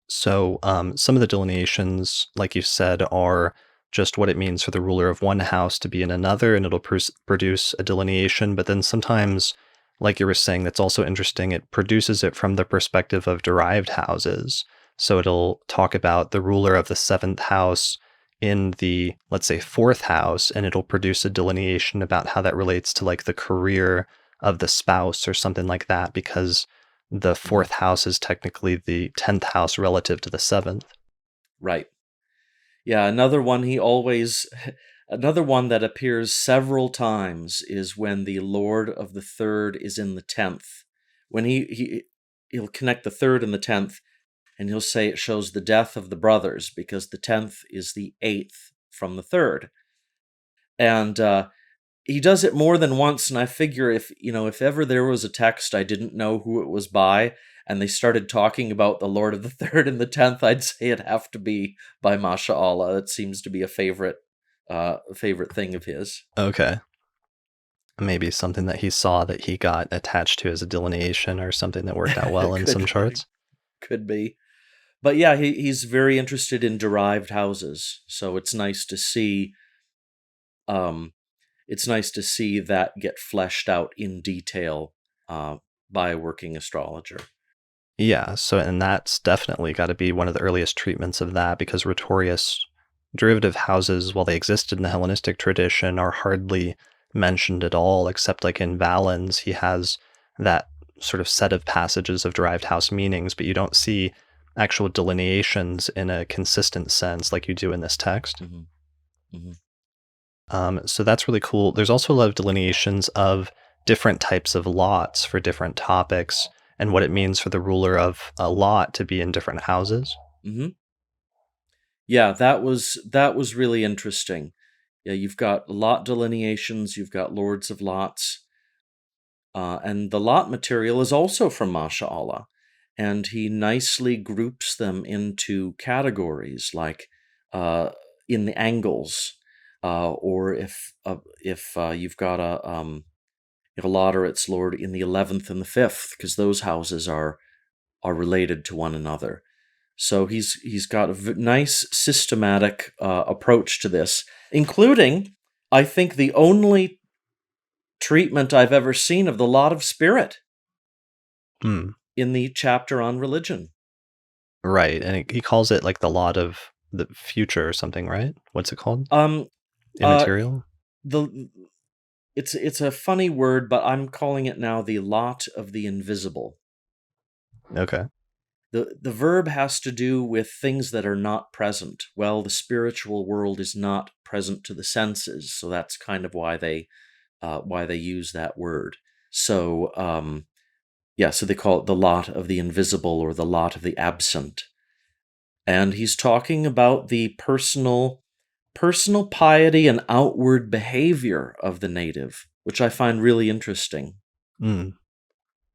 So some of the delineations, like you said, are just what it means for the ruler of one house to be in another, and it'll produce a delineation. But then sometimes, like you were saying, that's also interesting. It produces it from the perspective of derived houses. So it'll talk about the ruler of the seventh house in the, let's say, fourth house, and it'll produce a delineation about how that relates to like the career of the spouse or something like that, because the Hmm. fourth house is technically the 10th house relative to the seventh. Right. Yeah, another one he always another one that appears several times is when the Lord of the third is in the 10th. When he'll connect the third and the 10th, and he'll say it shows the death of the brothers because the 10th is the 8th from the third. And he does it more than once, and I figure if ever there was a text I didn't know who it was by, and they started talking about the Lord of the Third and the 10th, I'd say it'd have to be by Masha'Allah. It seems to be a favorite thing of his. Okay. Maybe something that he saw that he got attached to as a delineation or something that worked out well in some could charts. could be, but yeah, he's very interested in derived houses, so um, it's nice to see that get fleshed out in detail uh, by a working astrologer. Yeah, so and that's definitely got to be one of the earliest treatments of that because Rhetorius derivative houses, while they existed in the Hellenistic tradition, are hardly mentioned at all, except like in Valens, he has that sort of set of passages of derived house meanings, but you don't see actual delineations in a consistent sense, like you do in this text. Hmm. Hmm. So that's really cool. There's also a lot of delineations of different types of lots for different topics and what it means for the ruler of a lot to be in different houses. Hmm. Yeah, that was really interesting. Yeah, you've got lot delineations, you've got lords of lots, and the lot material is also from Masha'allah, and he nicely groups them into categories like uh, in the angles, or if you've got a lot or its lord in the 11th and the 5th, because those houses are related to one another. So he's got a nice systematic approach to this, including, I think, the only treatment I've ever seen of the lot of spirit Hmm. in the chapter on religion. Right. And he calls it like the lot of the future or something, right? What's it called? Um, uh, Immaterial? the it's a funny word, but I'm calling it now the lot of the invisible. Okay. The verb has to do with things that are not present. Well, the spiritual world is not present to the senses, so that's kind of why they use that word. So yeah, so they call it the lot of the invisible or the lot of the absent. And he's talking about the personal piety and outward behavior of the native, which I find really interesting. Mm.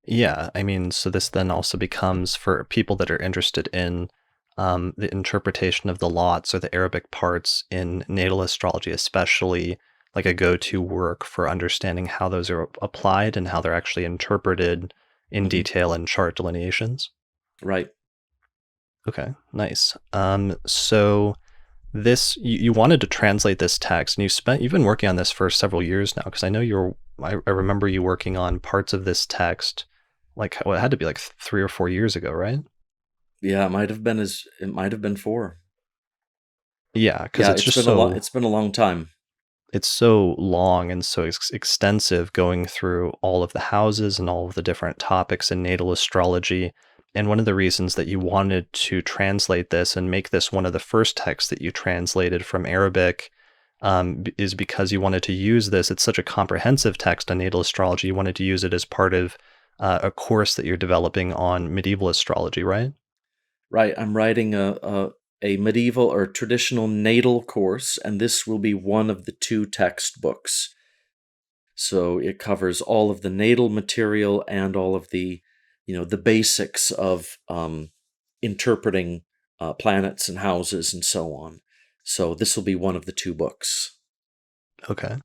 Yeah, I mean, so this then also becomes for people that are interested in the interpretation of the lots or the Arabic parts in natal astrology, especially like a go-to work for understanding how those are applied and how they're actually interpreted in Hmm. detail in chart delineations. Right. Okay, nice. So this you wanted to translate this text, and you've been working on this for several years now, because I know I remember you working on parts of this text, like well, it had to be like 3 or 4 years ago, right? Yeah, it might have been four. Yeah, because Yeah, it's just so it's been a long time. it's so long and so extensive going through all of the houses and all of the different topics in natal astrology. And one of the reasons that you wanted to translate this and make this one of the first texts that you translated from Arabic is because you wanted to use this. It's such a comprehensive text on natal astrology. You wanted to use it as part of a course that you're developing on medieval astrology, right? Right. I'm writing a medieval or traditional natal course, and this will be one of the two textbooks. So it covers all of the natal material and all of the basics of interpreting planets and houses and so on. So this will be one of the two books. Okay.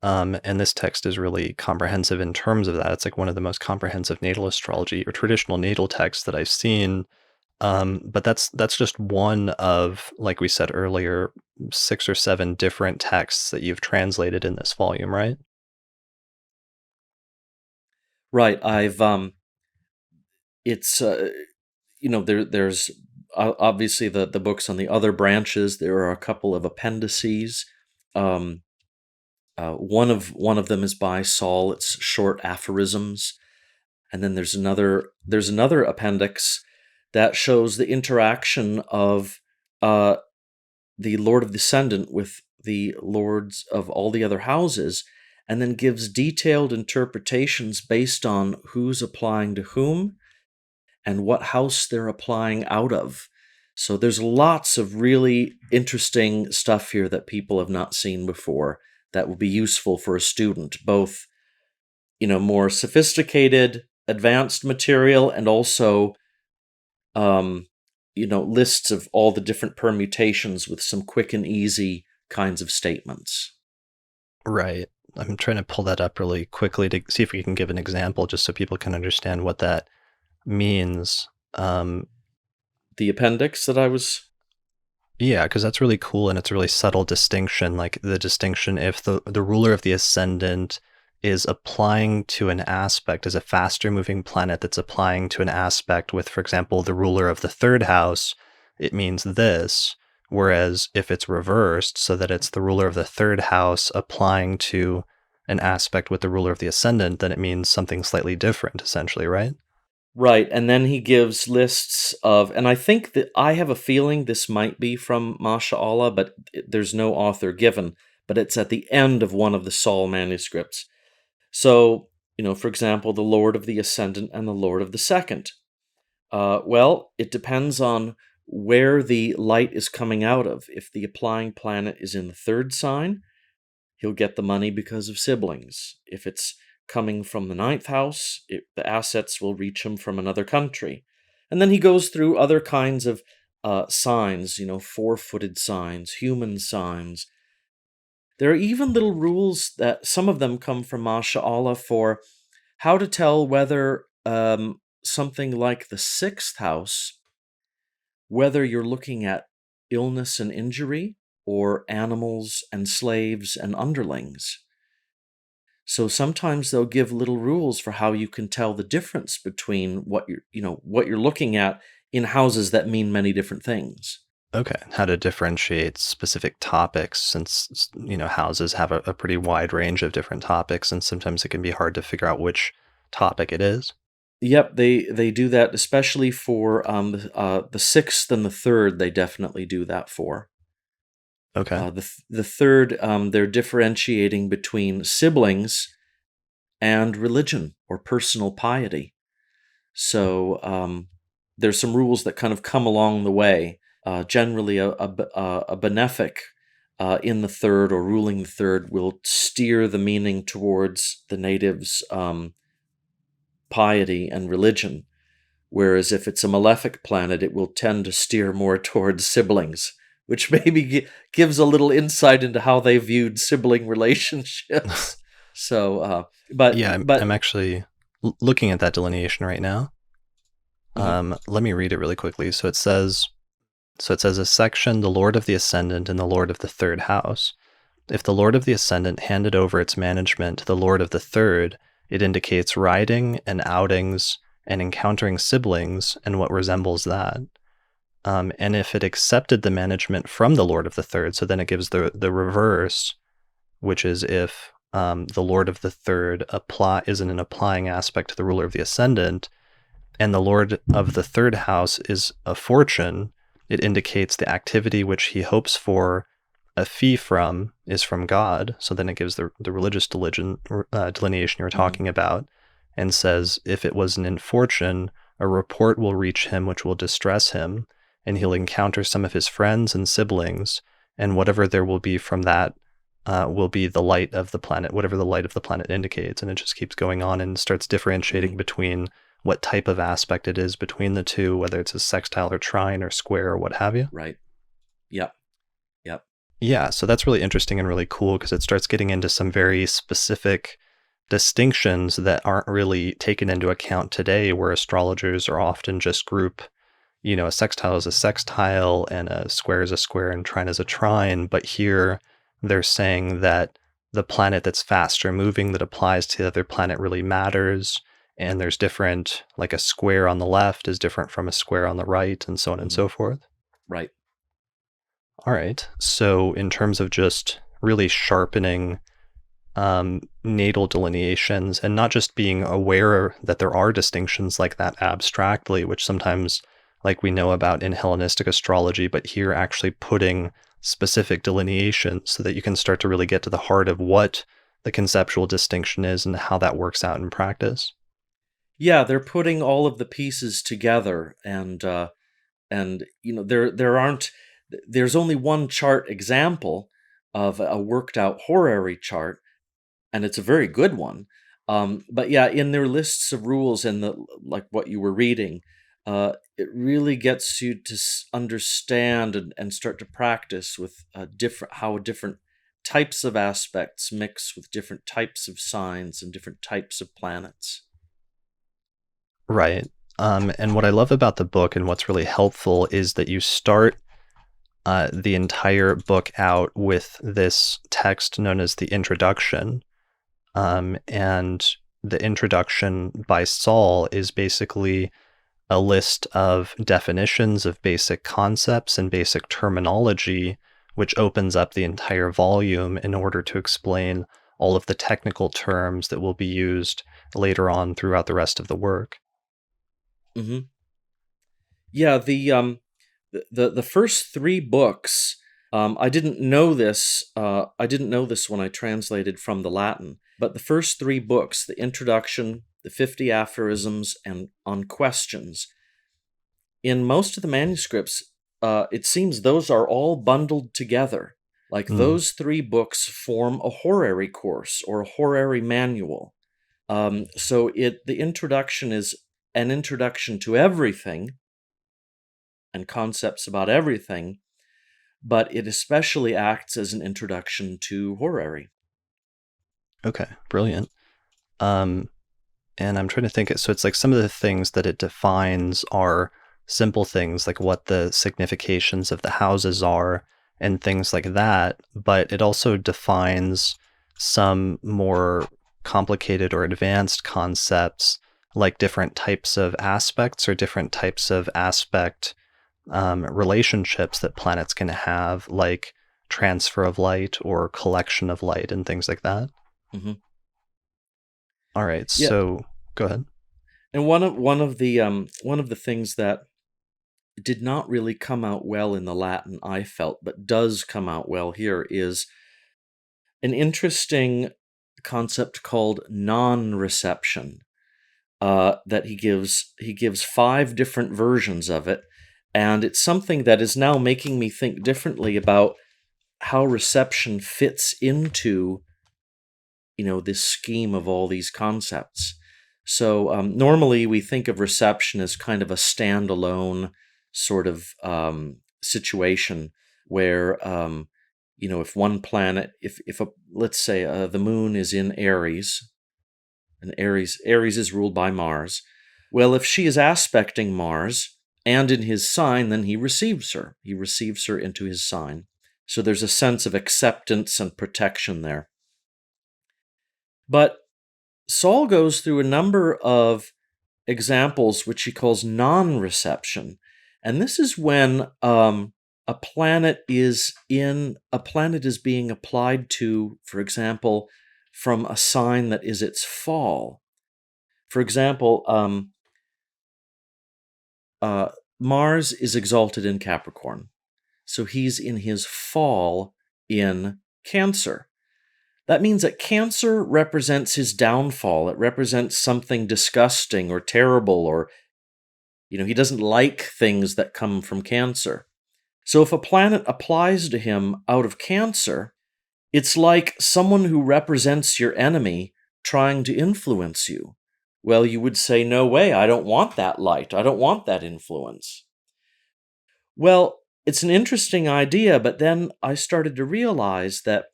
And this text is really comprehensive in terms of that. It's like one of the most comprehensive natal astrology or traditional natal texts that I've seen. But that's just one of, like we said earlier, 6 or 7 different texts that you've translated in this volume, right? Right. I've it's there's obviously the books on the other branches. There are a couple of appendices. Um, one of them is by Sahl. It's short aphorisms, and then there's another appendix that shows the interaction of uh, the Lord of Descendant with the lords of all the other houses, and then gives detailed interpretations based on who's applying to whom and what house they're applying out of. So there's lots of really interesting stuff here that people have not seen before that will be useful for a student, both more sophisticated, advanced material, and also um, lists of all the different permutations with some quick and easy kinds of statements. Right. I'm trying to pull that up really quickly to see if we can give an example just so people can understand what that means. The appendix that I was. Yeah, because that's really cool and it's a really subtle distinction, like the distinction if the ruler of the ascendant is applying to an aspect as a faster moving planet that's applying to an aspect with, for example, the ruler of the third house, it means this. Whereas if it's reversed, so that it's the ruler of the third house applying to an aspect with the ruler of the ascendant, then it means something slightly different, essentially, right? Right, and then he gives lists of, and I think that I have a feeling this might be from Masha'allah, but there's no author given, but it's at the end of one of the Sahl manuscripts. So, for example, the Lord of the Ascendant and the Lord of the Second. Well, it depends on where the light is coming out of. If the applying planet is in the third sign, he'll get the money because of siblings. If it's coming from the ninth house, the assets will reach him from another country. And then he goes through other kinds of signs, four-footed signs, human signs. There are even little rules that some of them come from Masha'allah for how to tell whether something like the sixth house, whether you're looking at illness and injury or animals and slaves and underlings. So sometimes they'll give little rules for how you can tell the difference between what you're looking at in houses that mean many different things. Okay, how to differentiate specific topics since, houses have a pretty wide range of different topics, and sometimes it can be hard to figure out which topic it is. Yep, they do that, especially for the sixth and the third. They definitely do that for Okay. the third. They're differentiating between siblings and religion or personal piety. So there's some rules that kind of come along the way. Generally, a benefic in the third or ruling the third will steer the meaning towards the natives' piety and religion. Whereas if it's a malefic planet, it will tend to steer more towards siblings, which maybe gives a little insight into how they viewed sibling relationships. So, Yeah, I'm but actually looking at that delineation right now. mhm, Let me read it really quickly. So it says a section, the Lord of the Ascendant and the Lord of the third house. If the Lord of the Ascendant handed over its management to the Lord of the third, it indicates riding and outings and encountering siblings and what resembles that. And if it accepted the management from the Lord of the third, so then it gives the reverse, which is if the Lord of the third is in an applying aspect to the ruler of the ascendant, and the Lord of the third house is a fortune, it indicates the activity which he hopes for a fee from is from God. So then it gives the religious delineation you were mhm, talking about, and says if it was an infortune, a report will reach him which will distress him, and he'll encounter some of his friends and siblings, and whatever there will be from that will be the light of the planet, whatever the light of the planet indicates. And it just keeps going on and starts differentiating mhm, between what type of aspect it is between the two, whether it's a sextile or trine or square or what have you. right. Yep. Yep. Yeah, so that's really interesting and really cool because it starts getting into some very specific distinctions that aren't really taken into account today, where astrologers are often just group, a sextile is a sextile and a square is a square and trine is a trine. But here they're saying that the planet that's faster moving that applies to the other planet really matters. And there's different, like a square on the left is different from a square on the right, and so on and Mhm, so forth. right. All right. So, in terms of just really sharpening natal delineations and not just being aware that there are distinctions like that abstractly, which sometimes, like we know about in Hellenistic astrology, but here actually putting specific delineations so that you can start to really get to the heart of what the conceptual distinction is and how that works out in practice. Yeah, they're putting all of the pieces together, and there's only one chart example of a worked out horary chart, and it's a very good one. But yeah, in their lists of rules and the like, what you were reading, it really gets you to understand and start to practice with different types of aspects mix with different types of signs and different types of planets. Right. And what I love about the book and what's really helpful is that you start the entire book out with this text known as the introduction. And the introduction by Sahl is basically a list of definitions of basic concepts and basic terminology, which opens up the entire volume in order to explain all of the technical terms that will be used later on throughout the rest of the work. Hmm. Yeah, the first three books, I didn't know this. I didn't know this when I translated from the Latin. But the first three books, the introduction, the 50 aphorisms, and on questions, in most of the manuscripts, it seems those are all bundled together. Like Mm, those three books form a horary course or a horary manual. So the introduction is an introduction to everything and concepts about everything, but it especially acts as an introduction to horary. okay, brilliant. Um, And I'm trying to think. So it's like some of the things that it defines are simple things like what the significations of the houses are and things like that. But it also defines some more complicated or advanced concepts like different types of aspects or different types of aspect relationships that planets can have, like transfer of light or collection of light and things like that. Hmm. All right. Yeah, So go ahead. and one of the things that did not really come out well in the Latin, I felt, but does come out well here, is an interesting concept called non-reception. That he gives five different versions of it, and it's something that is now making me think differently about how reception fits into this scheme of all these concepts. So normally we think of reception as kind of a standalone sort of situation where if one planet, if let's say the moon is in Aries, and Aries is ruled by Mars. Well, if she is aspecting Mars and in his sign, then he receives her. He receives her into his sign. So there's a sense of acceptance and protection there. But Saul goes through a number of examples which he calls non-reception, and this is when a planet is being applied to, for example, from a sign that is its fall. For example, uh, Mars is exalted in Capricorn, so he's in his fall in Cancer. That means that Cancer represents his downfall. It represents something disgusting or terrible, or, he doesn't like things that come from Cancer. So if a planet applies to him out of Cancer, it's like someone who represents your enemy trying to influence you. Well, you would say, no way, I don't want that light. I don't want that influence. Well, it's an interesting idea, but then I started to realize that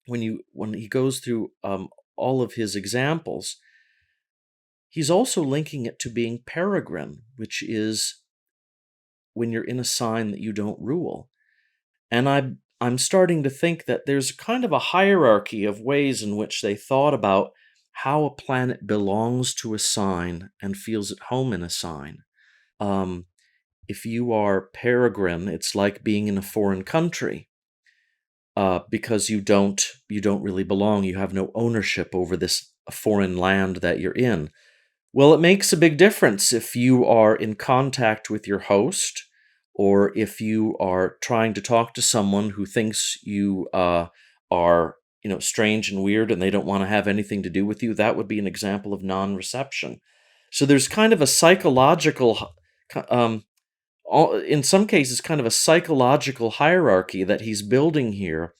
when he goes through all of his examples, he's also linking it to being peregrine, which is when you're in a sign that you don't rule. And I'm starting to think that there's kind of a hierarchy of ways in which they thought about how a planet belongs to a sign and feels at home in a sign. Um, if you are peregrine, it's like being in a foreign country, because you don't really belong. You have no ownership over this foreign land that you're in. Well, it makes a big difference if you are in contact with your host, or if you are trying to talk to someone who thinks you are, strange and weird, and they don't want to have anything to do with you. That would be an example of non-reception. So there's kind of a psychological, in some cases, kind of a psychological hierarchy that he's building here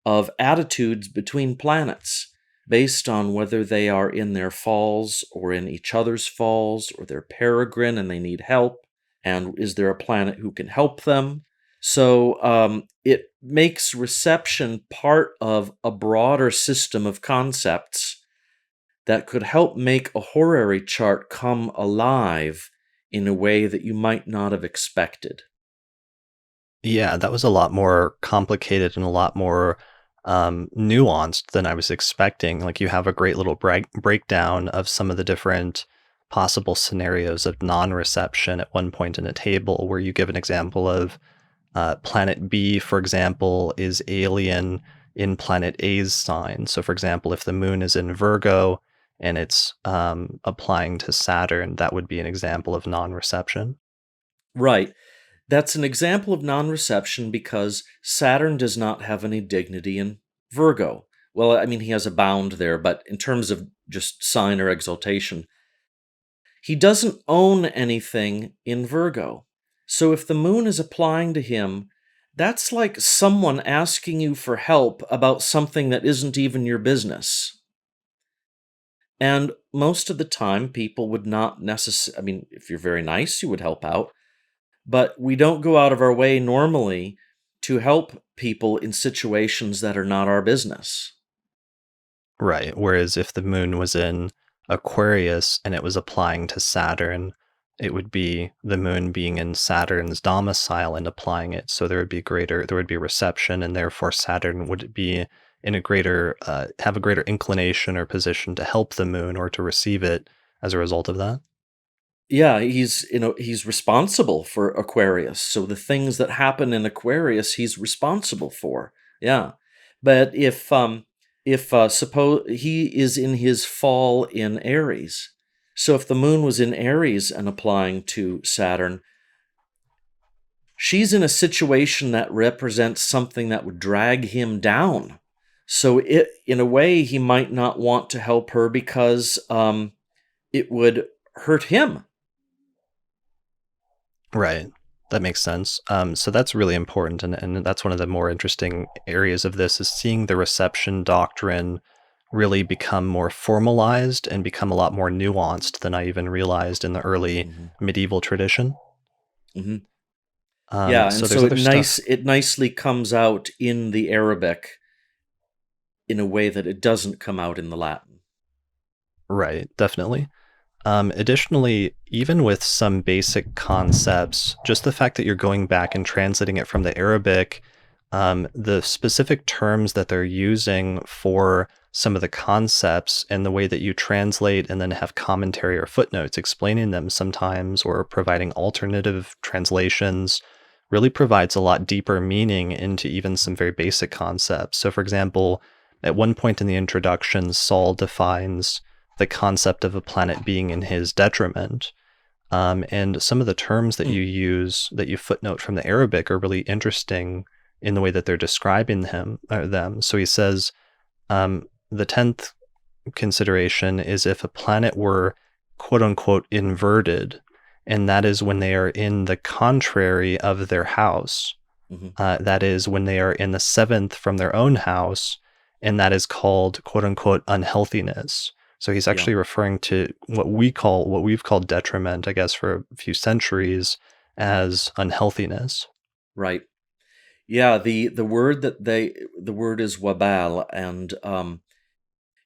of attitudes between planets based on whether they are in their falls or in each other's falls, or they're peregrine and they need help, and is there a planet who can help them. So it makes reception part of a broader system of concepts that could help make a horary chart come alive in a way that you might not have expected. Yeah, that was a lot more complicated and a lot more nuanced than I was expecting. Like you have a great little breakdown of some of the different possible scenarios of non-reception at one point in a table, where you give an example of planet B, for example, is alien in planet A's sign. So, for example, if the moon is in Virgo and it's applying to Saturn, that would be an example of non-reception. Right. That's an example of non reception because Saturn does not have any dignity in Virgo. Well, I mean, he has a bound there, but in terms of just sign or exaltation, he doesn't own anything in Virgo. So if the moon is applying to him, that's like someone asking you for help about something that isn't even your business. And most of the time, people would not necessarily, I mean, if you're very nice, you would help out, but we don't go out of our way normally to help people in situations that are not our business. Right. Whereas if the moon was in Aquarius and it was applying to Saturn, it would be the moon being in Saturn's domicile and applying it. So there would be reception, and therefore Saturn would be in a greater, have a greater inclination or position to help the moon or to receive it as a result of that. Yeah, he's responsible for Aquarius. So the things that happen in Aquarius, he's responsible for. Yeah. But if suppose he is in his fall in Aries. So if the moon was in Aries and applying to Saturn, she's in a situation that represents something that would drag him down. So in a way, he might not want to help her because it would hurt him. Right. That makes sense. So that's really important, and that's one of the more interesting areas of this is seeing the reception doctrine really become more formalized and become a lot more nuanced than I even realized in the early Hmm. medieval tradition. Hmm. Yeah, and So there's so other stuff. it nicely comes out in the Arabic in a way that it doesn't come out in the Latin. Right, definitely. Additionally, even with some basic concepts, just the fact that you're going back and translating it from the Arabic, the specific terms that they're using for some of the concepts and the way that you translate and then have commentary or footnotes explaining them sometimes or providing alternative translations really provides a lot deeper meaning into even some very basic concepts. So, for example, at one point in the introduction, Saul defines the concept of a planet being in his detriment. And some of the terms that Mm, you use, that you footnote from the Arabic, are really interesting in the way that they're describing him or them. So he says, the 10th consideration is if a planet were quote unquote inverted, and that is when they are in the contrary of their house. mhm. That is when they are in the seventh from their own house, and that is called quote unquote unhealthiness. So he's Yeah, actually referring to what we've called detriment, I guess, for a few centuries as unhealthiness. right. Yeah, the word is wabal, and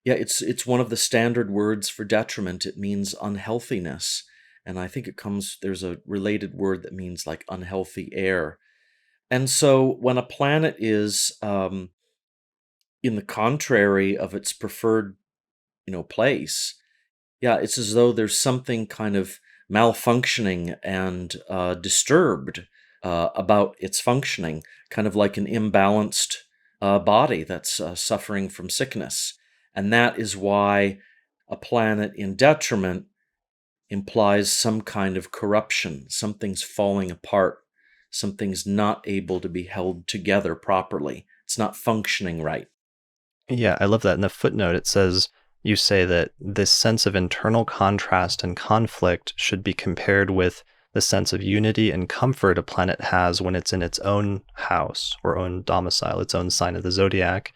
yeah, it's one of the standard words for detriment. It means unhealthiness, and I think it comes. There's a related word that means like unhealthy air. And so when a planet is in the contrary of its preferred, place, yeah, it's as though there's something kind of malfunctioning and disturbed about its functioning, kind of like an imbalanced body that's suffering from sickness. And that is why a planet in detriment implies some kind of corruption. Something's falling apart. Something's not able to be held together properly. It's not functioning right. Yeah, I love that. In the footnote, it says, you say that this sense of internal contrast and conflict should be compared with the sense of unity and comfort a planet has when it's in its own house or own domicile, its own sign of the zodiac.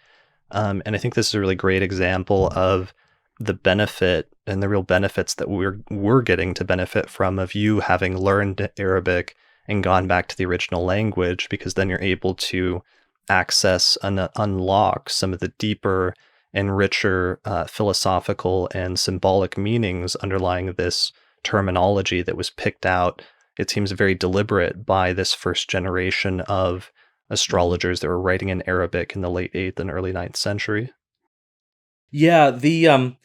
And I think this is a really great example of the benefit and the real benefits that we're getting to benefit from of you having learned Arabic and gone back to the original language, because then you're able to access and unlock some of the deeper and richer philosophical and symbolic meanings underlying this terminology that was picked out. It seems very deliberate by this first generation of Mhm. astrologers that were writing in Arabic in the late 8th and early ninth century. Yeah, that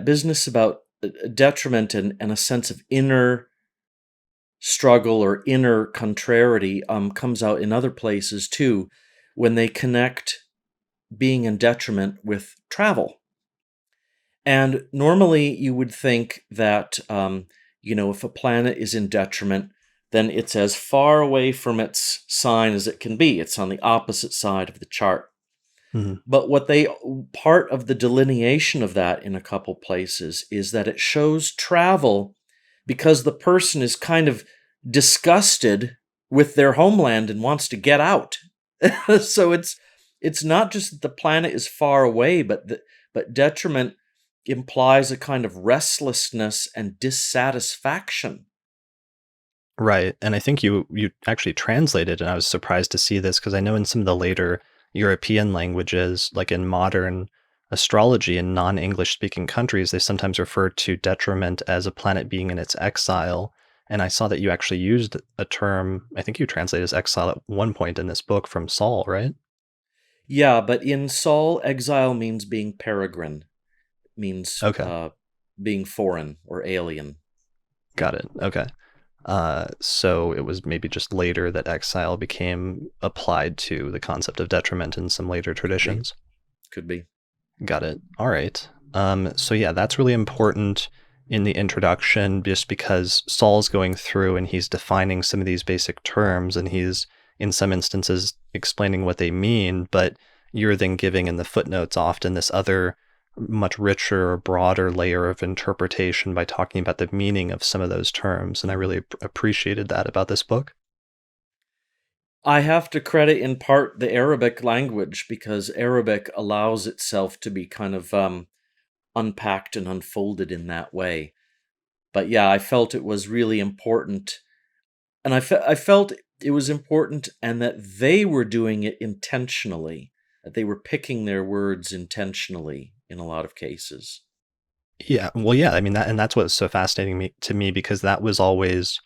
business about detriment and a sense of inner struggle or inner contrariety comes out in other places too when they connect being in detriment with travel. And normally you would think that, if a planet is in detriment, then it's as far away from its sign as it can be. It's on the opposite side of the chart. Mhm. But part of the delineation of that in a couple places is that it shows travel because the person is kind of disgusted with their homeland and wants to get out. So it's not just that the planet is far away, but detriment implies a kind of restlessness and dissatisfaction. Right, and I think you actually translated, and I was surprised to see this because I know in some of the later European languages, like in modern astrology in non-English speaking countries, they sometimes refer to detriment as a planet being in its exile. And I saw that you actually used a term, I think you translated as exile at one point in this book from Saul, right? Yeah, but in Saul, exile means being peregrine, means Okay, being foreign or alien. got it. Okay. So it was maybe just later that exile became applied to the concept of detriment in some later Could be, traditions. could be. Got it. All right. So yeah, that's really important in the introduction just because Saul's going through and he's defining some of these basic terms and he's in some instances explaining what they mean, but you're then giving in the footnotes often this other much richer or broader layer of interpretation by talking about the meaning of some of those terms. And I Mhm. really appreciated that about this book. I have to credit in part the Arabic language because Arabic allows itself to be kind of unpacked and unfolded in that way. But yeah, I felt it was really important, and I felt it was important, and that they were doing it intentionally. That they were picking their words intentionally in a lot of cases. Yeah, well, yeah, I mean that, and that's what's so fascinating to me because that was always,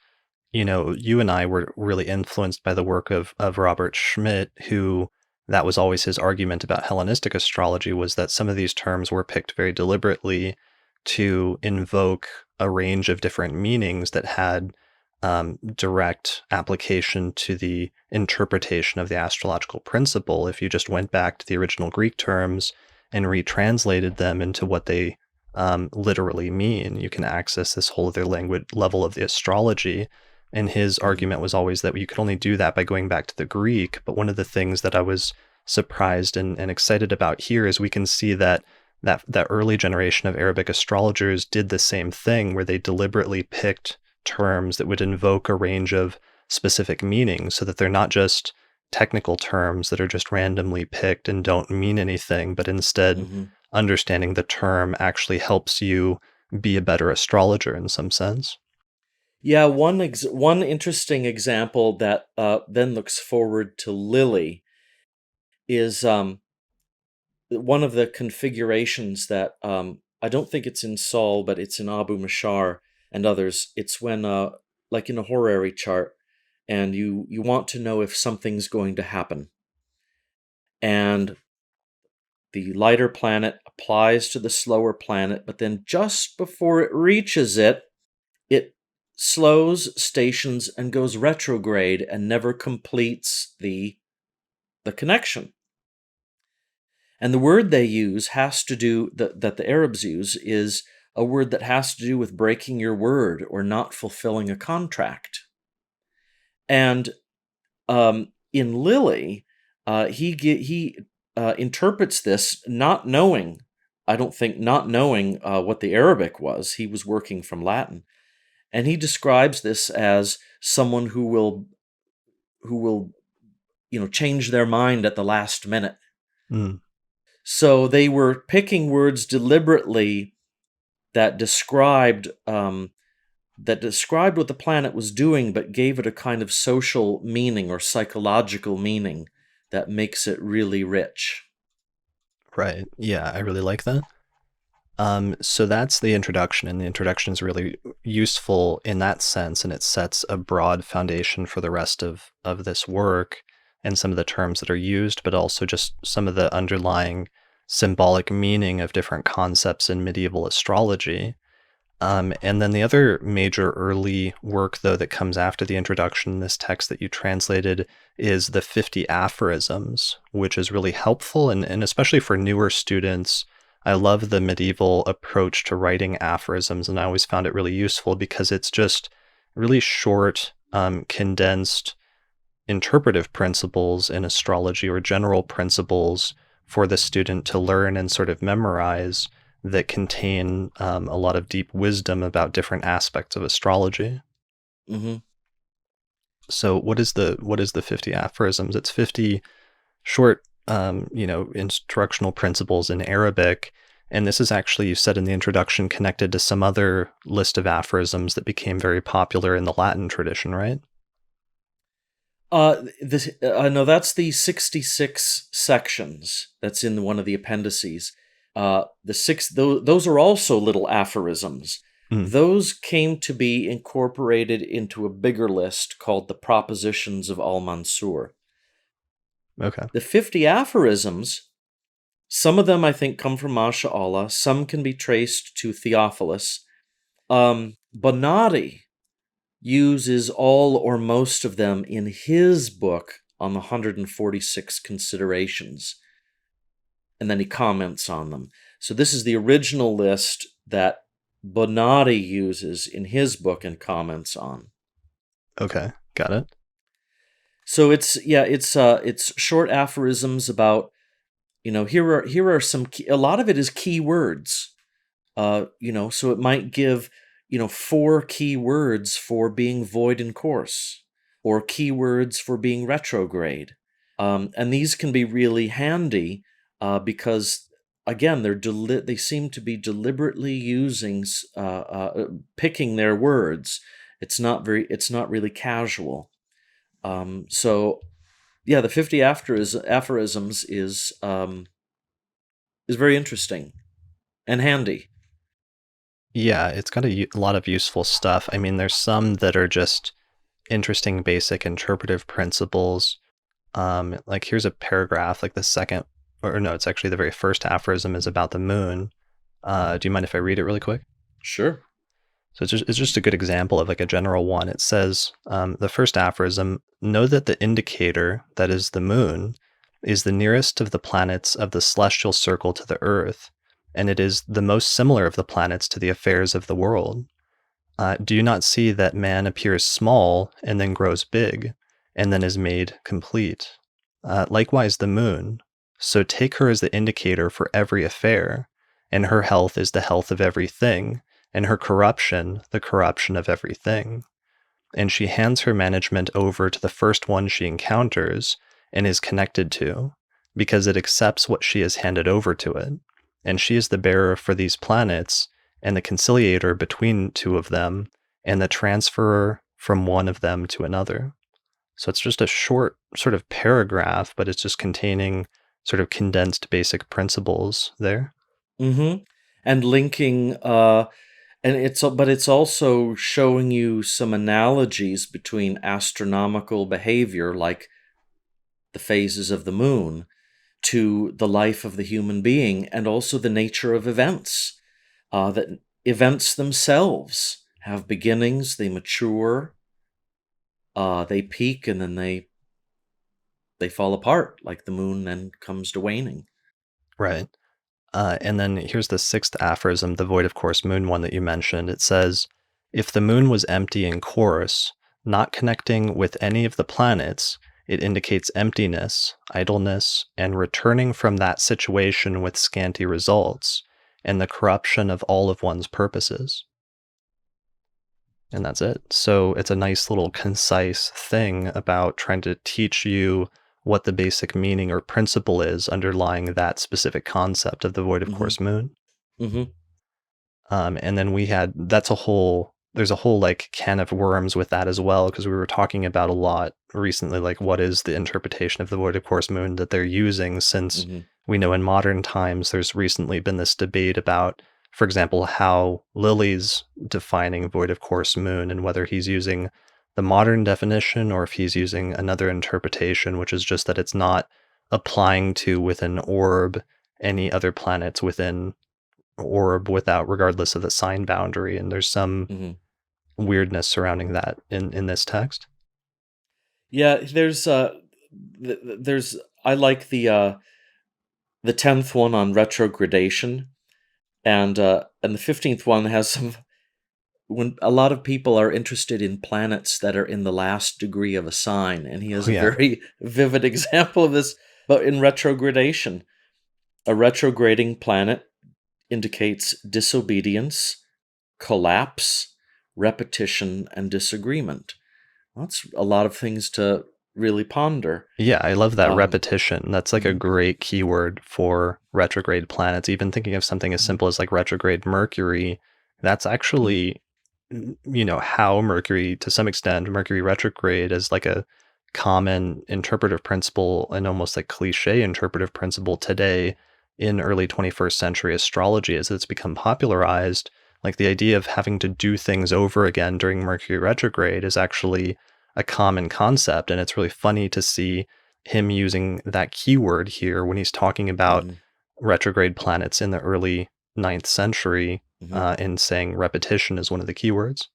you and I were really influenced by the work of Robert Schmidt, who that was always his argument about Hellenistic astrology was that some of these terms were picked very deliberately to invoke a range of different meanings that had direct application to the interpretation of the astrological principle. If you just went back to the original Greek terms and retranslated them into what they literally mean, you can access this whole other language level of the astrology. And his Mhm. argument was always that you could only do that by going back to the Greek. But one of the things that I was surprised and excited about here is we can see that that early generation of Arabic astrologers did the same thing, where they deliberately picked terms that would invoke a range of specific meanings, so that they're not just technical terms that are just randomly picked and don't mean anything, but instead Mhm. understanding the term actually helps you be a better astrologer in some sense. Yeah, one interesting example that then looks forward to Lily is one of the configurations that I don't think it's in Saul, but it's in Abu Mashar and others. It's when, like in a horary chart, and you want to know if something's going to happen, and the lighter planet applies to the slower planet, but then just before it reaches it, it slows, stations, and goes retrograde, and never completes the connection. And the word they use has to do that the Arabs use is a word that has to do with breaking your word or not fulfilling a contract. And in Lilly, he interprets this not knowing. I don't think not knowing what the Arabic was. He was working from Latin, and he describes this as someone who will change their mind at the last minute. Mm, So they were picking words deliberately that described what the planet was doing, but gave it a kind of social meaning or psychological meaning that makes it really rich. right. Yeah, I really like that. So that's the introduction, and the introduction is really useful in that sense, and it sets a broad foundation for the rest of this work and some of the terms that are used, but also just some of the underlying symbolic meaning of different concepts in medieval astrology. And then the other major early work, though, that comes after the introduction in this text that you translated is the 50 aphorisms, which is really helpful and especially for newer students. I love the medieval approach to writing aphorisms, and I always found it really useful because it's just really short, condensed interpretive principles in astrology or general principles for the student to learn and sort of memorize that contain a lot of deep wisdom about different aspects of astrology. Hmm. So what is the 50 aphorisms? It's 50 short instructional principles in Arabic. And this is actually, you said in the introduction, connected to some other list of aphorisms that became very popular in the Latin tradition, right? No, that's the 66 sections that's in one of the appendices. Those are also little aphorisms. Mm, Those came to be incorporated into a bigger list called the Propositions of Al-Mansur. okay. The 50 aphorisms, some of them I think come from Masha'allah, some can be traced to Theophilus. Bonatti uses all or most of them in his book on the 146 considerations, and then he comments on them. So this is the original list that Bonatti uses in his book and comments on. Okay. Got it. So it's short aphorisms about, here are a lot of it is keywords. So it might give, 4 keywords for being void in course, or keywords for being retrograde. And these can be really handy because, again, they seem to be deliberately picking their words. It's not really casual. So yeah, the 50 aphorisms is very interesting and handy. Yeah, it's got a lot of useful stuff. I mean, there's some that are just interesting basic interpretive principles. Like here's a paragraph, like the second, or no, it's actually the very first aphorism is about the moon. Do you mind if I read it really quick? Sure. So it's just a good example of like a general one. It says, the first aphorism, know that the indicator, that is the moon, is the nearest of the planets of the celestial circle to the earth, and it is the most similar of the planets to the affairs of the world. Do you not see that man appears small and then grows big, and then is made complete? Likewise, the moon. So take her as the indicator for every affair, and her health is the health of everything, and her corruption the corruption of everything. And she hands her management over to the first one she encounters and is connected to, because it accepts what she has handed over to it. And she is the bearer for these planets, and the conciliator between two of them, and the transferer from one of them to another. So it's just a short sort of paragraph, but it's just containing sort of condensed basic principles there. Mm-hmm. And linking, but it's also showing you some analogies between astronomical behavior, like the phases of the moon, to the life of the human being, and also the nature of events. That events themselves have beginnings, they mature, they peak, and then they fall apart, like the moon then comes to waning. Right. And then here's the sixth aphorism, the void of course moon one that you mentioned. It says, if the moon was empty in course, not connecting with any of the planets, it indicates emptiness, idleness, and returning from that situation with scanty results, and the corruption of all of one's purposes. And that's it. So it's a nice little concise thing about trying to teach you what the basic meaning or principle is underlying that specific concept of the void of Mm-hmm. course moon. Mm-hmm. And then there's a whole like can of worms with that as well, because we were talking about a lot recently, like what is the interpretation of the void of course moon that they're using, since Mm-hmm. we know in modern times there's recently been this debate about, for example, how Lilly's defining void of course moon and whether he's using the modern definition or if he's using another interpretation, which is just that it's not applying to within orb any other planets within orb without regardless of the sign boundary, and there's some Mm-hmm. weirdness surrounding that in this text. Yeah, there's I like the 10th one on retrogradation. And the 15th one has some, when a lot of people are interested in planets that are in the last degree of a sign, and he has Oh a yeah. very vivid example of this, but in retrogradation. A retrograding planet indicates disobedience, collapse, repetition, and disagreement. Well, that's a lot of things to really ponder. Yeah, I love that Um, repetition. That's like a mhm, great keyword for retrograde planets. Even thinking of something as mhm, simple as like retrograde Mercury, that's mhm, actually, how Mercury, to some extent, Mercury retrograde is like a common interpretive principle and almost like cliche interpretive principle today in early 21st century astrology as it's become popularized. Like the idea of having to do things over again during Mercury retrograde is actually a common concept. And it's really funny to see him using that keyword here when he's talking about mhm, retrograde planets in the early ninth century, mhm. and saying repetition is one of the keywords.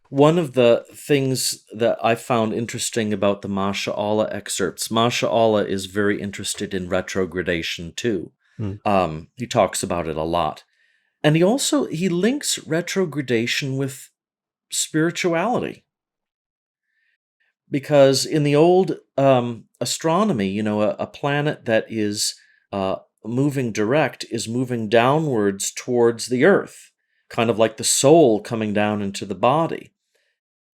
One of the things that I found interesting about the Masha'allah excerpts, Masha'allah is very interested in retrogradation too. Mm. He talks about it a lot. And he links retrogradation with spirituality, because in the old astronomy, a planet that is moving direct is moving downwards towards the earth, kind of like the soul coming down into the body.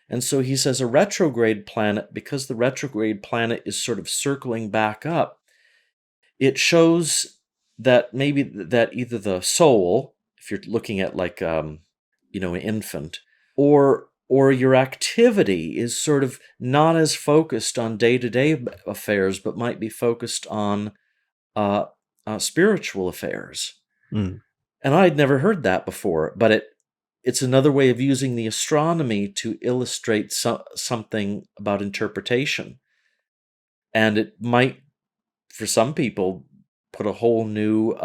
And so he says a retrograde planet, because the retrograde planet is sort of circling back up, it shows that maybe that either the soul, if you're looking at like an infant, or your activity is sort of not as focused on day-to-day affairs, but might be focused on uh, spiritual affairs. Mm. And I'd never heard that before, but it's another way of using the astronomy to illustrate something about interpretation. And it might, for some people, put a whole new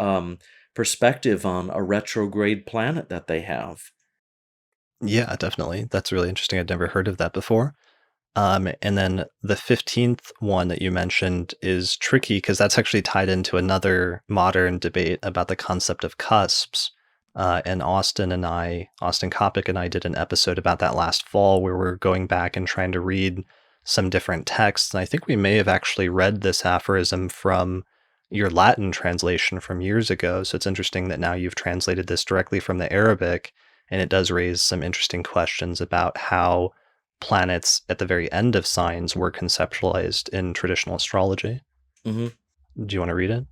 perspective on a retrograde planet that they have. Yeah, definitely. That's really interesting. I'd never heard of that before. And then the 15th one that you mentioned is tricky because that's actually tied into another modern debate about the concept of cusps. And Austin Coppock and I did an episode about that last fall where we're going back and trying to read some different texts. And I think we may have actually read this aphorism from your Latin translation from years ago. So it's interesting that now you've translated this directly from the Arabic. And it does raise some interesting questions about how planets at the very end of signs were conceptualized in traditional astrology. Hmm. Do you want to read it?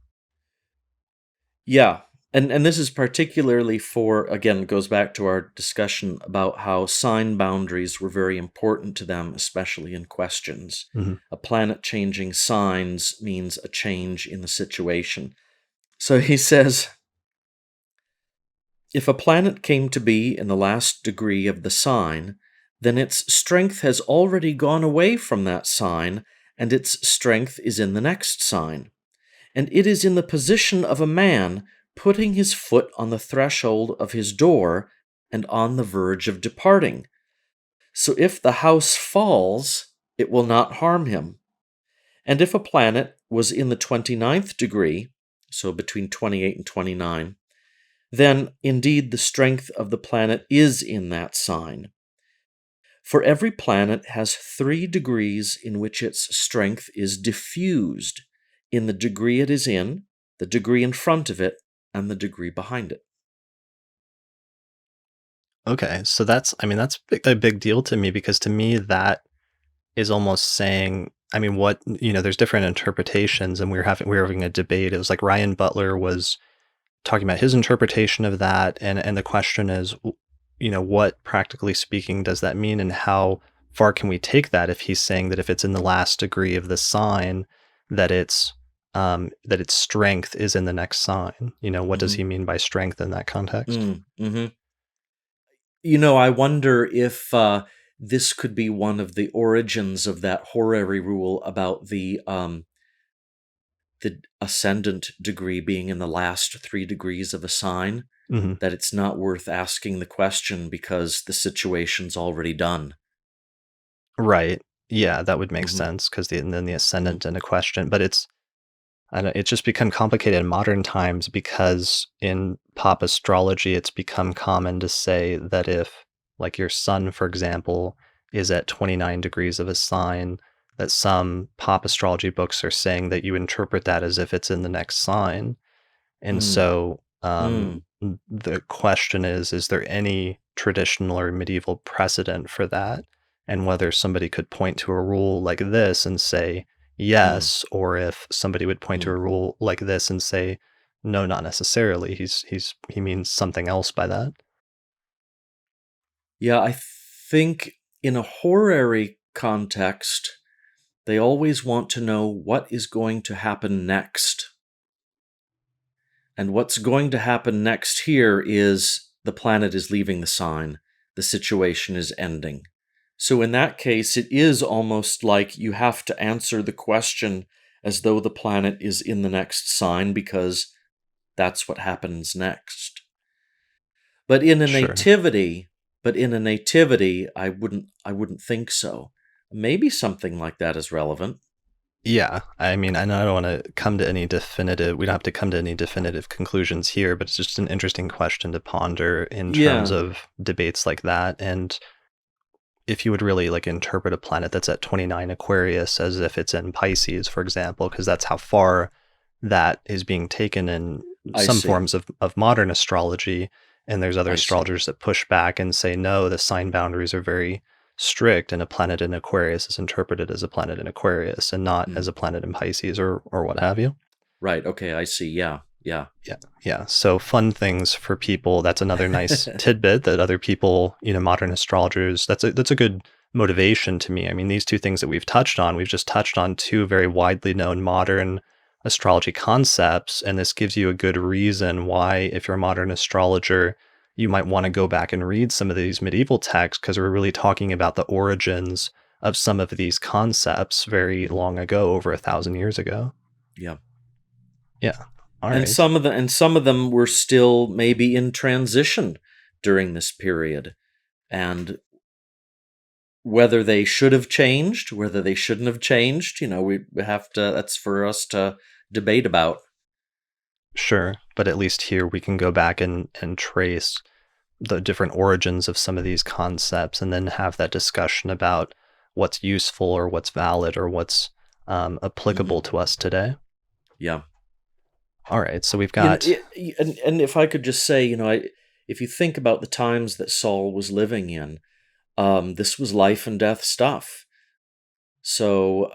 Yeah. And this is particularly for, again, goes back to our discussion about how sign boundaries were very important to them, especially in questions. Hmm. A planet changing signs means a change in the situation. So he says, if a planet came to be in the last degree of the sign, then its strength has already gone away from that sign, and its strength is in the next sign. And it is in the position of a man putting his foot on the threshold of his door and on the verge of departing. So if the house falls, it will not harm him. And if a planet was in the 29th degree, so between 28 and 29, then indeed the strength of the planet is in that sign. For every planet has 3 degrees in which its strength is diffused in the degree it is in, the degree in front of it, and the degree behind it. Okay, so that's a big deal to me because to me that is almost saying, there's different interpretations, and we were having a debate. It was like Ryan Butler was talking about his interpretation of that, and the question is, what practically speaking does that mean, and how far can we take that if he's saying that if it's in the last degree of the sign, that its strength is in the next sign. What does Hmm. he mean by strength in that context? Mm-hmm. I wonder if this could be one of the origins of that horary rule about the ascendant degree being in the last 3 degrees of a sign, Hmm. that it's not worth asking the question because the situation's already done. Right. Yeah, that would make Hmm. sense because then the Hmm. ascendant in a question, but it's it's just become complicated in modern times because in pop astrology, it's become common to say that if, like, your sun, for example, is at 29 degrees of a sign, that some pop astrology books are saying that you interpret that as if it's in the next sign. And Mm, so mm, the question is there any traditional or medieval precedent for that? And whether somebody could point to a rule like this and say mm, yes, or if somebody would point to mm. a rule like this and say, no, not necessarily. He means something else by that. Yeah, I think in a horary context, they always want to know what is going to happen next. And what's going to happen next here is the planet is leaving the sign, the situation is ending. So, in that case, it is almost like you have to answer the question as though the planet is in the next sign because that's what happens next. But in a Sure. nativity, I wouldn't think so. Maybe something like that is relevant. Yeah, I mean, I know I don't want to come to any definitive, we don't have to come to any definitive conclusions here, but it's just an interesting question to ponder in terms Yeah, of debates like that. And if you would really like interpret a planet that's at 29 Aquarius as if it's in Pisces, for example, because that's how far that is being taken in I some see. forms of modern astrology. And there's other I see. astrologers that push back and say, no, the sign boundaries are very strict, and a planet in Aquarius is interpreted as a planet in Aquarius and not as Mm. a planet in Pisces or what have you. Right. Okay. I see. Yeah. Yeah. Yeah, yeah. So fun things for people. That's another nice tidbit that other people, modern astrologers, that's a good motivation to me. I mean, these two things that we've just touched on two very widely known modern astrology concepts, and this gives you a good reason why, if you're a modern astrologer, you might want to go back and read some of these medieval texts because we're really talking about the origins of some of these concepts very Mhm. long ago, over 1,000 years ago. Yeah. Yeah. All And right. some of them were still maybe in transition during this period. And whether they should have changed, whether they shouldn't have changed, we have to that's for us to debate about. Sure, but at least here we can go back and trace the different origins of some of these concepts and then have that discussion about what's useful or what's valid or what's applicable Hmm. to us today. Yeah. All right, so we've You know, got, and if I could just say, if you think about the times that Saul was living in, this was life and death stuff. So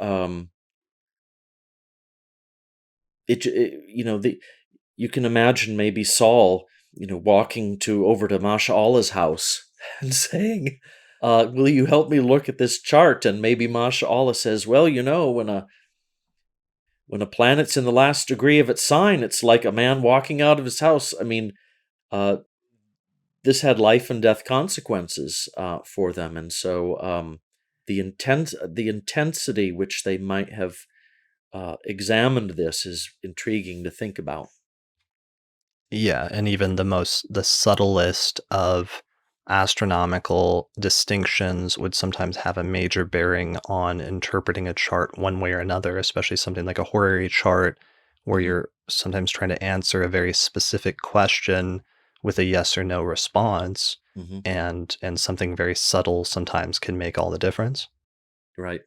you can imagine maybe Saul, walking to over to Masha'Allah's house and saying, "Will you help me look at this chart?" And maybe Masha'Allah says, "Well, when a planet's in the last degree of its sign, it's like a man walking out of his house." I mean, uh, this had life and death consequences for them, and so the intensity which they might have examined this is intriguing to think about. yeah, and even the subtlest of astronomical distinctions would sometimes have a major bearing on interpreting a chart one way or another, especially something like a horary chart, where Hmm. you're sometimes trying to answer a very specific question with a yes or no response, Hmm. and something very subtle sometimes can make all the difference. Right.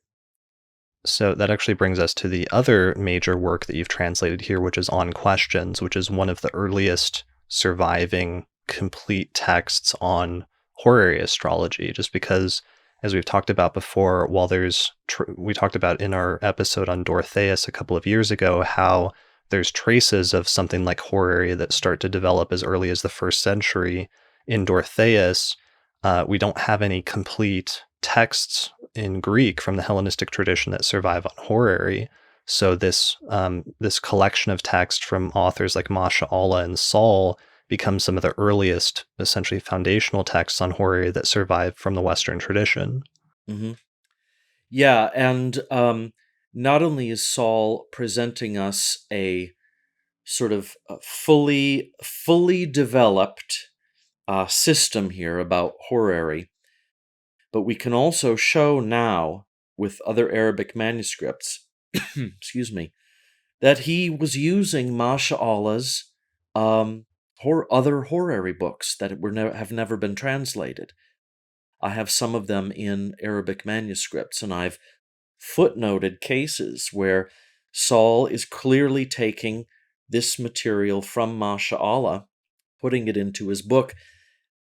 So that actually brings us to the other major work that you've translated here, which is On Questions, which is one of the earliest surviving complete texts on horary astrology. Just because, as we've talked about before, while we talked about in our episode on Dorotheus a couple of years ago, how there's traces of something like horary that start to develop as early as the first century. In Dorotheus, we don't have any complete texts in Greek from the Hellenistic tradition that survive on horary. So this collection of text from authors like Masha'allah and Sahl becomes some of the earliest, essentially foundational texts on horary that survive from the Western tradition. Hmm. Yeah, and not only is Saul presenting us a sort of fully developed system here about horary, but we can also show now with other Arabic manuscripts, excuse me, that he was using Masha'Allah's um, other horary books that have never been translated. I have some of them in Arabic manuscripts, and I've footnoted cases where Sahl is clearly taking this material from Masha'Allah, putting it into his book,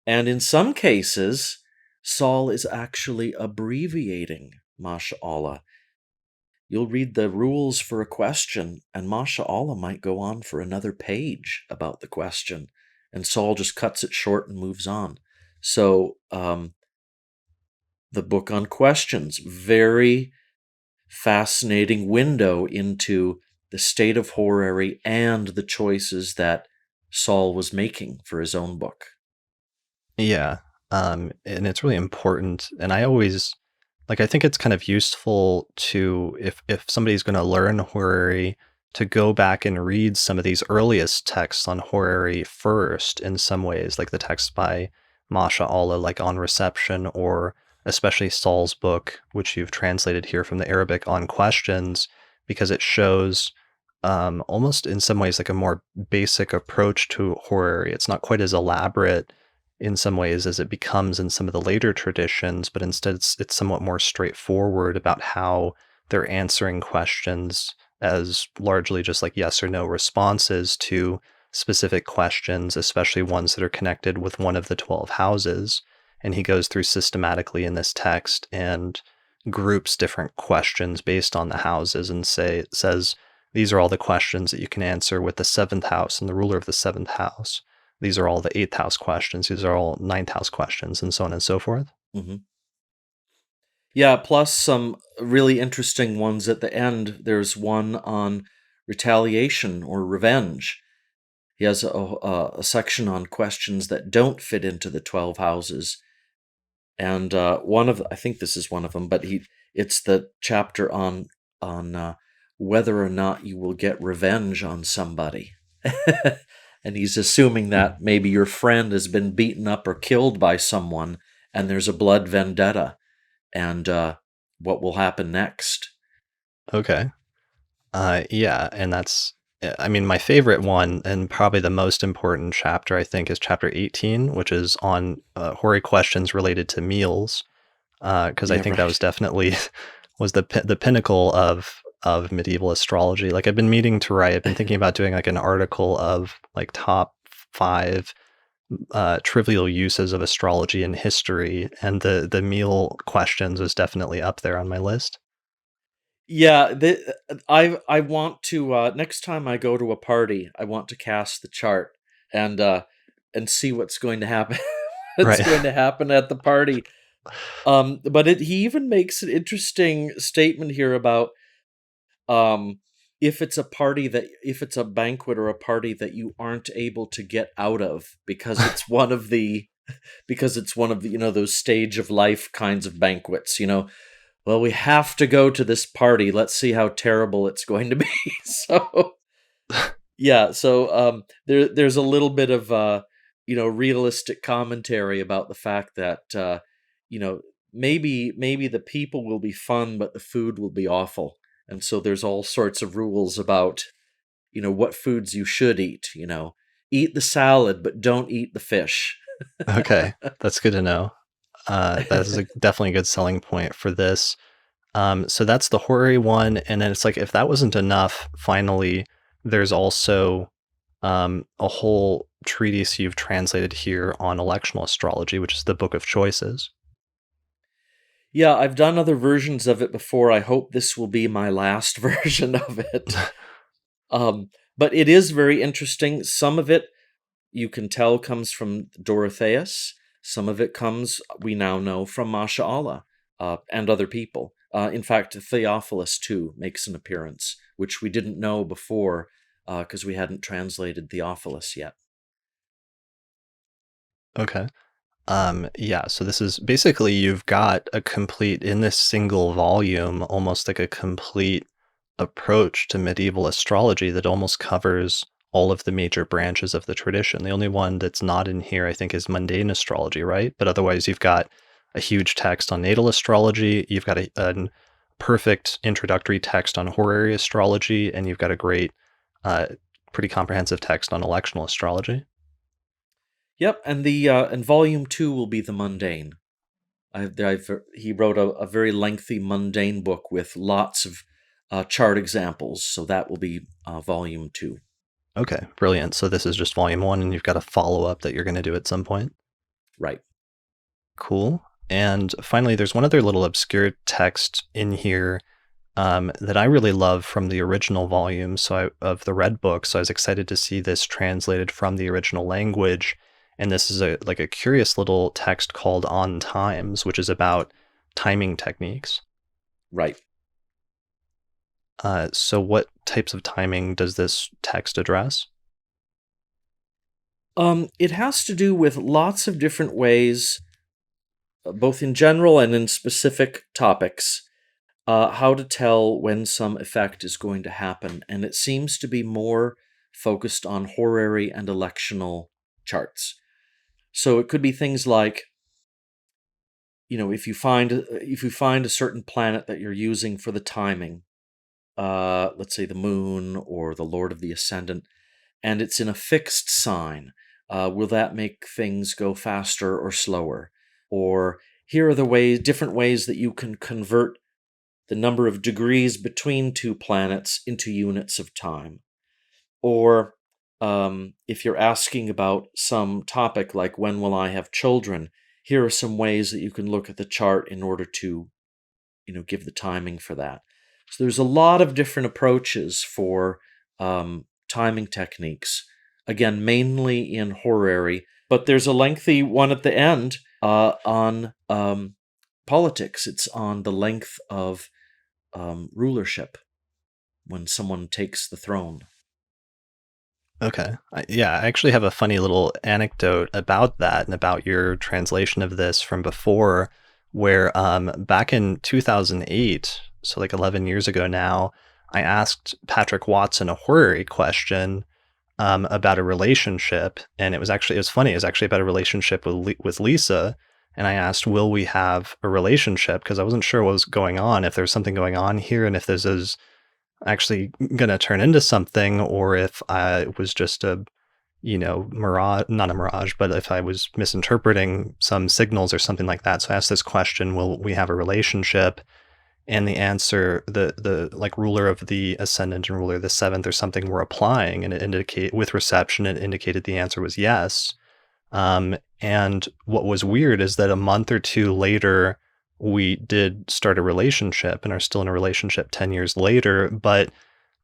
and in some cases, Sahl is actually abbreviating Masha'Allah. You'll read the rules for a question, and Masha'Allah might go on for another page about the question, and Sahl just cuts it short and moves on. So, the book on questions, very fascinating window into the state of Horary and the choices that Sahl was making for his own book. Yeah. And it's really important. And I always I think it's kind of useful to if somebody's going to learn horary to go back and read some of these earliest texts on horary first in some ways, like the text by Masha'Allah, like on reception, or especially Sahl's book, which you've translated here from the Arabic on questions, because it shows almost in some ways like a more basic approach to horary. It's not quite as elaborate in some ways as it becomes in some of the later traditions, but instead it's somewhat more straightforward about how they're answering questions as largely just like yes or no responses to specific questions, especially ones that are connected with one of the 12 houses. And he goes through systematically in this text and groups different questions based on the houses and says these are all the questions that you can answer with the seventh house and the ruler of the seventh house. These are all the eighth house questions. These are all ninth house questions, and so on and so forth. Mm-hmm. Yeah, plus some really interesting ones at the end. There's one on retaliation or revenge. He has a section on questions that don't fit into the 12 houses. And I think this is one of them, but it's the chapter on whether or not you will get revenge on somebody. And he's assuming that maybe your friend has been beaten up or killed by someone, and there's a blood vendetta, and what will happen next. Okay. Yeah, and I mean, my favorite one and probably the most important chapter, I think, is chapter 18, which is on hoary questions related to meals, because I Yeah, think that was right. definitely was the pinnacle of medieval astrology. Like I've been meaning to write, I've been thinking about doing like an article of like top 5 trivial uses of astrology in history, and the meal questions was definitely up there on my list. Yeah, I want to next time I go to a party, I want to cast the chart and uh and see what's going to happen. What's Right. going to happen at the party. But he even makes an interesting statement here about um if it's a banquet or a party that you aren't able to get out of because it's one of the those stage of life kinds of banquets, well, we have to go to this party. Let's see how terrible it's going to be. So yeah, so there's a little bit of realistic commentary about the fact that you know maybe the people will be fun, but the food will be awful, and so there's all sorts of rules about what foods you should eat. Eat the salad, but don't eat the fish. Okay, that's good to know. That is definitely a good selling point for this. So that's the Horary one, and then it's like if that wasn't enough, finally, there's also a whole treatise you've translated here on electional astrology, which is the Book of Choices. Yeah, I've done other versions of it before. I hope this will be my last version of it. But it is very interesting. Some of it you can tell comes from Dorotheus. Some of it comes, we now know, from Masha'Allah and other people. In fact, Theophilus too makes an appearance, which we didn't know before because we hadn't translated Theophilus yet. Okay. Yeah, so this is basically you've got a complete, in this single volume, almost like a complete approach to medieval astrology that almost covers all of the major branches of the tradition. The only one that's not in here, I think, is mundane astrology, right? But otherwise, you've got a huge text on natal astrology. You've got a perfect introductory text on horary astrology, and you've got a great, uh, pretty comprehensive text on electional astrology. Yep, and volume 2 will be the mundane. He wrote a very lengthy mundane book with lots of chart examples, so that will be volume 2. Okay, brilliant. So this is just volume one, and you've got a follow-up that you're going to do at some point. Right. Cool. And finally, there's one other little obscure text in here that I really love from the original volume of the Red Book. So I was excited to see this translated from the original language. And this is a curious little text called On Times, which is about timing techniques. Right. So what types of timing does this text address? It has to do with lots of different ways, both in general and in specific topics, how to tell when some effect is going to happen. And it seems to be more focused on horary and electional charts. So it could be things like, if you find a certain planet that you're using for the timing, let's say the moon or the Lord of the Ascendant, and it's in a fixed sign, will that make things go faster or slower? Or here are the different ways that you can convert the number of degrees between two planets into units of time. Or if you're asking about some topic like when will I have children, here are some ways that you can look at the chart in order to, give the timing for that. So there's a lot of different approaches for timing techniques. Again, mainly in horary, but there's a lengthy one at the end on politics. It's on the length of rulership when someone takes the throne. Okay. Yeah, I actually have a funny little anecdote about that and about your translation of this from before, where back in 2008, so like 11 years ago now, I asked Patrick Watson a horary question about a relationship, and it was funny. It was actually about a relationship with Lisa, and I asked, "Will we have a relationship?" Because I wasn't sure what was going on, if there's something going on here, and if this is actually going to turn into something, or if I was just mirage, not a mirage, but if I was misinterpreting some signals or something like that. So I asked this question, will we have a relationship? And the answer, the like ruler of the ascendant and ruler of the seventh or something were applying, and it indicate with reception, it indicated the answer was yes. And what was weird is that a month or two later, we did start a relationship and are still in a relationship 10 years later. But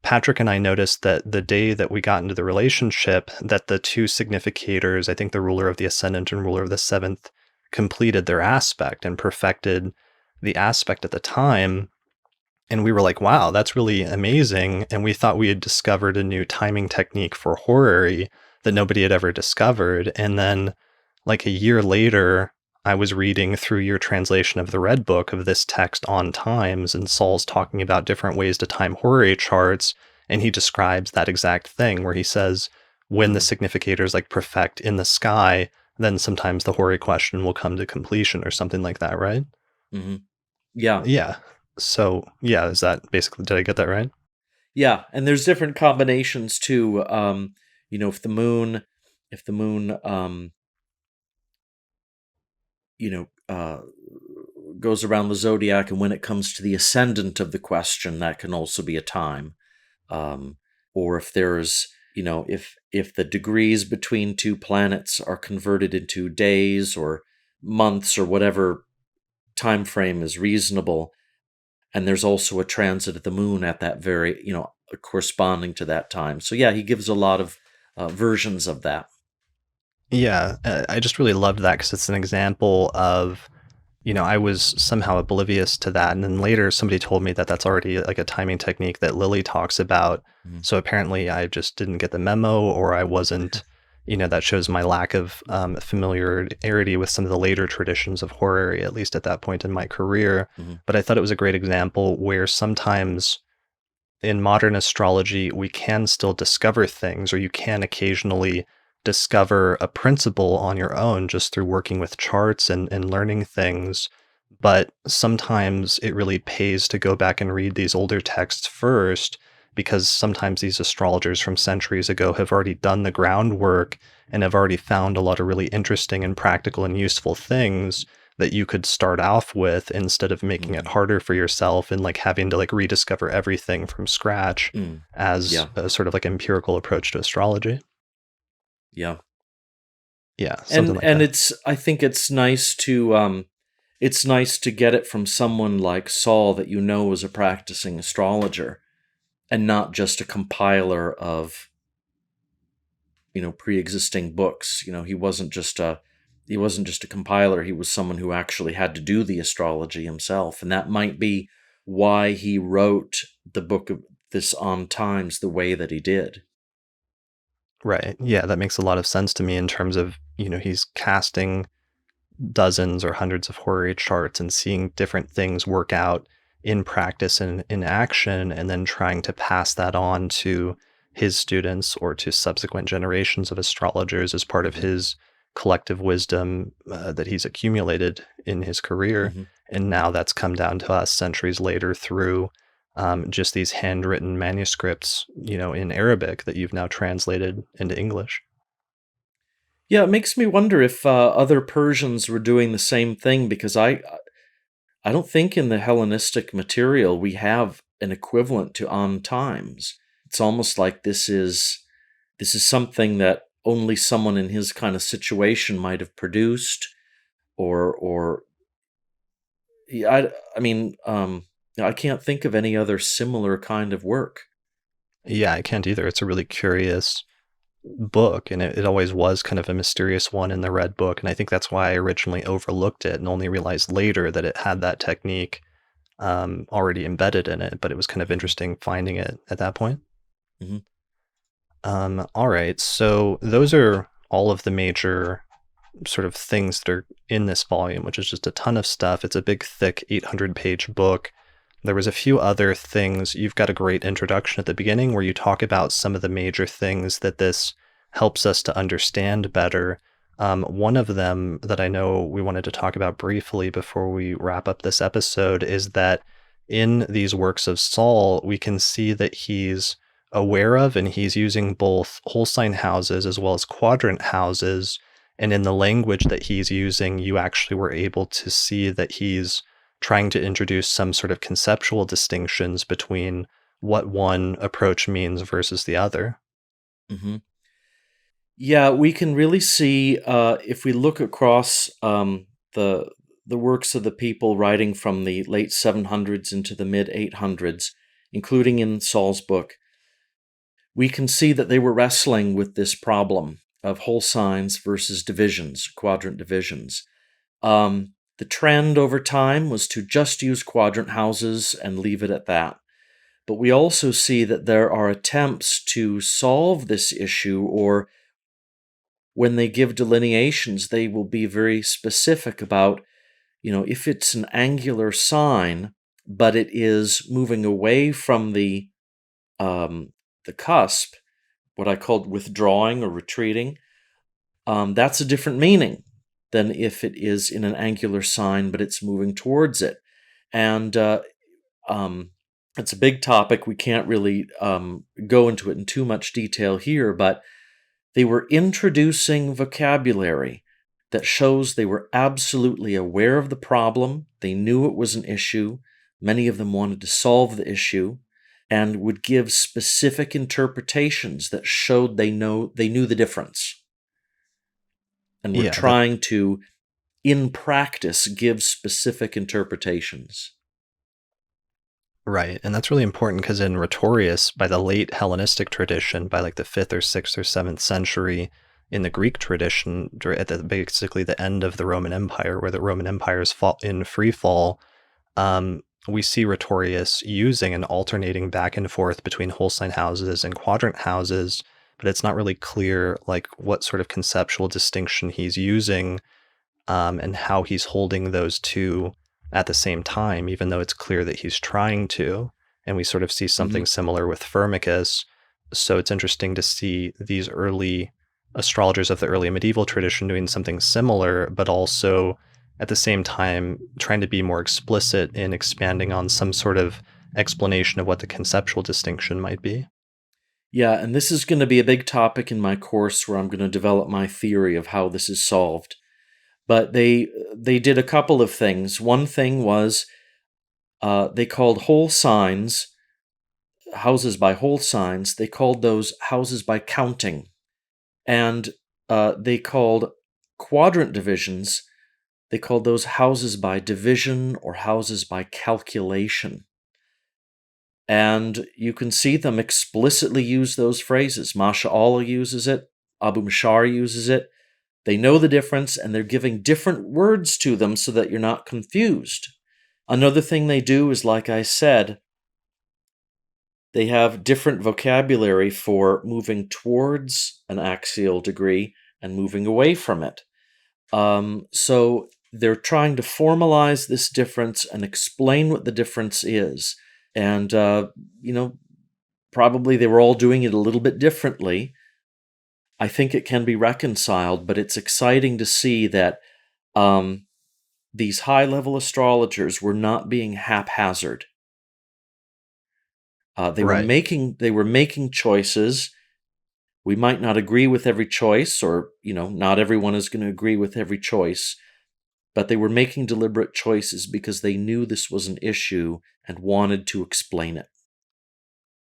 Patrick and I noticed that the day that we got into the relationship, that the two significators, I think the ruler of the ascendant and ruler of the seventh, completed their aspect and perfected the aspect at the time. And we were like, wow, that's really amazing. And we thought we had discovered a new timing technique for horary that nobody had ever discovered. And then, like a year later, I was reading through your translation of the Red Book of this text on times, and Sahl's talking about different ways to time horary charts. And he describes that exact thing where he says, when the significators like perfect in the sky, then sometimes the horary question will come to completion or something like that, right? Mm-hmm. Yeah. Yeah. So, yeah, is that basically, did I get that right? Yeah, and there's different combinations too. If the moon, you know, uh, goes around the zodiac, and when it comes to the ascendant of the question, that can also be a time. Or if there's, if the degrees between two planets are converted into days or months or whatever time frame is reasonable, and there's also a transit of the moon at that very, corresponding to that time. So yeah, he gives a lot of versions of that. Yeah, I just really loved that because it's an example of, I was somehow oblivious to that. And then later somebody told me that that's already like a timing technique that Lily talks about. Mhm. So apparently I just didn't get the memo, or I wasn't, that shows my lack of familiarity with some of the later traditions of horary, at least at that point in my career. Mhm. But I thought it was a great example where sometimes in modern astrology, we can still discover things, or you can occasionally discover a principle on your own just through working with charts and learning things. But sometimes it really pays to go back and read these older texts first, because sometimes these astrologers from centuries ago have already done the groundwork and have already found a lot of really interesting and practical and useful things that you could start off with, instead of making it Mhm. harder for yourself and like having to like rediscover everything from scratch Mm. as Yeah. a sort of like empirical approach to astrology. Yeah. Yeah, something And like and that. it's I think it's nice to get it from someone like Saul that you know is a practicing astrologer and not just a compiler of, pre-existing books. He wasn't just a compiler, he was someone who actually had to do the astrology himself, and that might be why he wrote the book of this on times the way that he did. Right. Yeah, that makes a lot of sense to me in terms of, he's casting dozens or hundreds of Horary charts and seeing different things work out in practice and in action, and then trying to pass that on to his students or to subsequent generations of astrologers as part of Hmm. his collective wisdom that he's accumulated in his career. Hmm. And now that's come down to us centuries later through just these handwritten manuscripts, in Arabic that you've now translated into English. Yeah, it makes me wonder if other Persians were doing the same thing, because I don't think in the Hellenistic material we have an equivalent to on times. It's almost like this is something that only someone in his kind of situation might have produced, or yeah, I mean, I can't think of any other similar kind of work. Yeah, I can't either. It's a really curious book, and it always was kind of a mysterious one in the Red Book, and I think that's why I originally overlooked it and only realized later that it had that technique already embedded in it, but it was kind of Hmm. interesting finding it at that point. Hmm. All right, so those are all of the major sort of things that are in this volume, which is just a ton of stuff. It's a big, thick 800-page book. There was a few other things. You've got a great introduction at the beginning where you talk about some of the major things that this helps us to understand better. One of them that I know we wanted to talk about briefly before we wrap up this episode is that in these works of Saul, we can see that he's aware of and he's using both whole sign houses as well as quadrant houses. And in the language that he's using, you actually were able to see that he's trying to introduce some sort of conceptual distinctions between what one approach means versus the other. Hmm. Yeah, we can really see, if we look across the the works of the people writing from the late 700s into the mid 800s, including in Saul's book, we can see that they were wrestling with this problem of whole signs versus divisions, quadrant divisions. The trend over time was to just use quadrant houses and leave it at that. But we also see that there are attempts to solve this issue, or when they give delineations, they will be very specific about, if it's an angular sign, but it is moving away from the cusp, what I called withdrawing or retreating, that's a different meaning than if it is in an angular sign, but it's moving towards it. And um, it's a big topic. We can't really go into it in too much detail here, but they were introducing vocabulary that shows they were absolutely aware of the problem. They knew it was an issue. Many of them wanted to solve the issue and would give specific interpretations that showed they knew the difference, and were Yeah, that trying to, in practice, give specific interpretations. right. And that's really important because in Rhetorius, by the late Hellenistic tradition, by like the 5th or 6th or 7th century, in the Greek tradition, at basically the end of the Roman Empire, where the Roman Empire is in free fall, we see Rhetorius using and alternating back and forth between whole sign houses and quadrant houses, but it's not really clear like what sort of conceptual distinction he's using, and how he's holding those two at the same time, even though it's clear that he's trying to. And we sort of see Hmm. something similar with Firmicus. So it's interesting to see these early astrologers of the early medieval tradition doing something similar, but also at the same time trying to be more explicit in expanding on some sort of explanation of what the conceptual distinction might be. Yeah, and this is going to be a big topic in my course where I'm going to develop my theory of how this is solved. But they did a couple of things. One thing was they called whole signs houses by whole signs. They called those houses by counting, and they called quadrant divisions. They called those houses by division or houses by calculation. And you can see them explicitly use those phrases. Masha'allah uses it. Abu Mashar uses it. They know the difference, and they're giving different words to them so that you're not confused. Another thing they do is, like I said, they have different vocabulary for moving towards an axial degree and moving away from it. So they're trying to formalize this difference and explain what the difference is. And, probably they were all doing it a little bit differently. I think it can be reconciled, but it's exciting to see that these high-level astrologers were not being haphazard. They were Right. making choices. We might not agree with every choice, or not everyone is going to agree with every choice, but they were making deliberate choices because they knew this was an issue and wanted to explain it.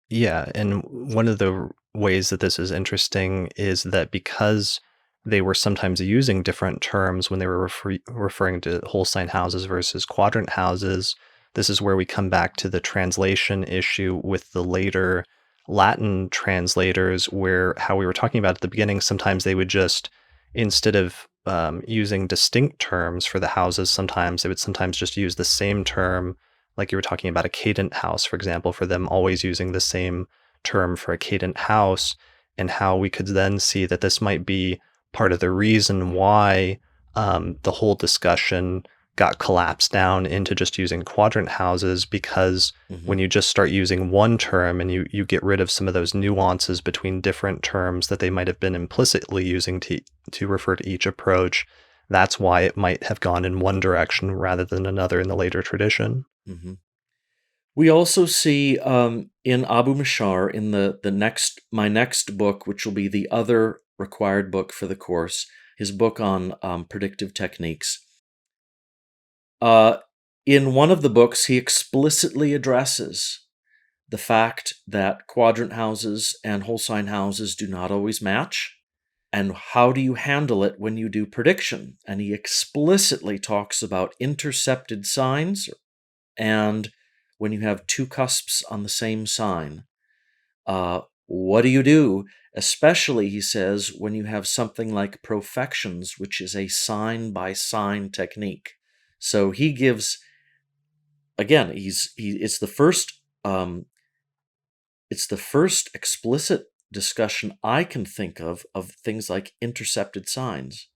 Yeah, and one of the ways that this is interesting is that because they were sometimes using different terms when they were referring to whole sign houses versus quadrant houses, this is where we come back to the translation issue with the later Latin translators, where how we were talking about at the beginning, sometimes they would just, instead of using distinct terms for the houses, sometimes they would sometimes just use the same term, like you were talking about a cadent house, for example, for them always using the same term for a cadent house, and how we could then see that this might be part of the reason why the whole discussion got collapsed down into just using quadrant houses, because when Mhm. you just start using one term and you get rid of some of those nuances between different terms that they might have been implicitly using to refer to each approach, that's why it might have gone in one direction rather than another in the later tradition. Mhm. We also see in Abu Mashar, in the next my next book, which will be the other required book for the course, his book on predictive techniques. Uh, in one of the books, he explicitly addresses the fact that quadrant houses and whole sign houses do not always match. And how do you handle it when you do prediction? And he explicitly talks about intercepted signs and when you have two cusps on the same sign. What do you do? Especially, he says, when you have something like profections, which is a sign by sign technique. So he gives, again, it's the first explicit discussion I can think of things like intercepted signs.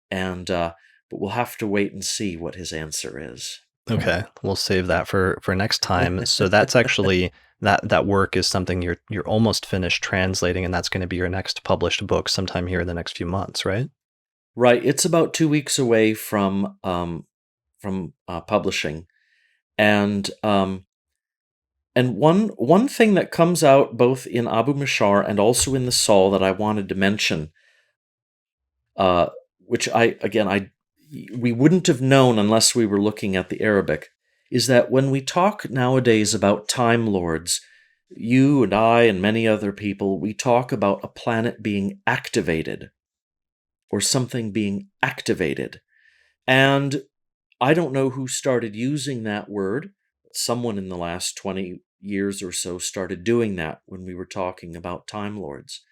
And but we'll have to wait and see what his answer is. Okay, we'll save that for next time. So that's actually that work is something you're almost finished translating, and that's going to be your next published book sometime here in the next few months, right? Right, it's about 2 weeks away from publishing, and one thing that comes out both in Abu Mashar and also in the Sahl that I wanted to mention, uh, which I we wouldn't have known unless we were looking at the Arabic, is that when we talk nowadays about Time Lords, you and I and many other people, we talk about a planet being activated or something being activated. And I don't know who started using that word. Someone in the last 20 years or so started doing that when we were talking about Time Lords.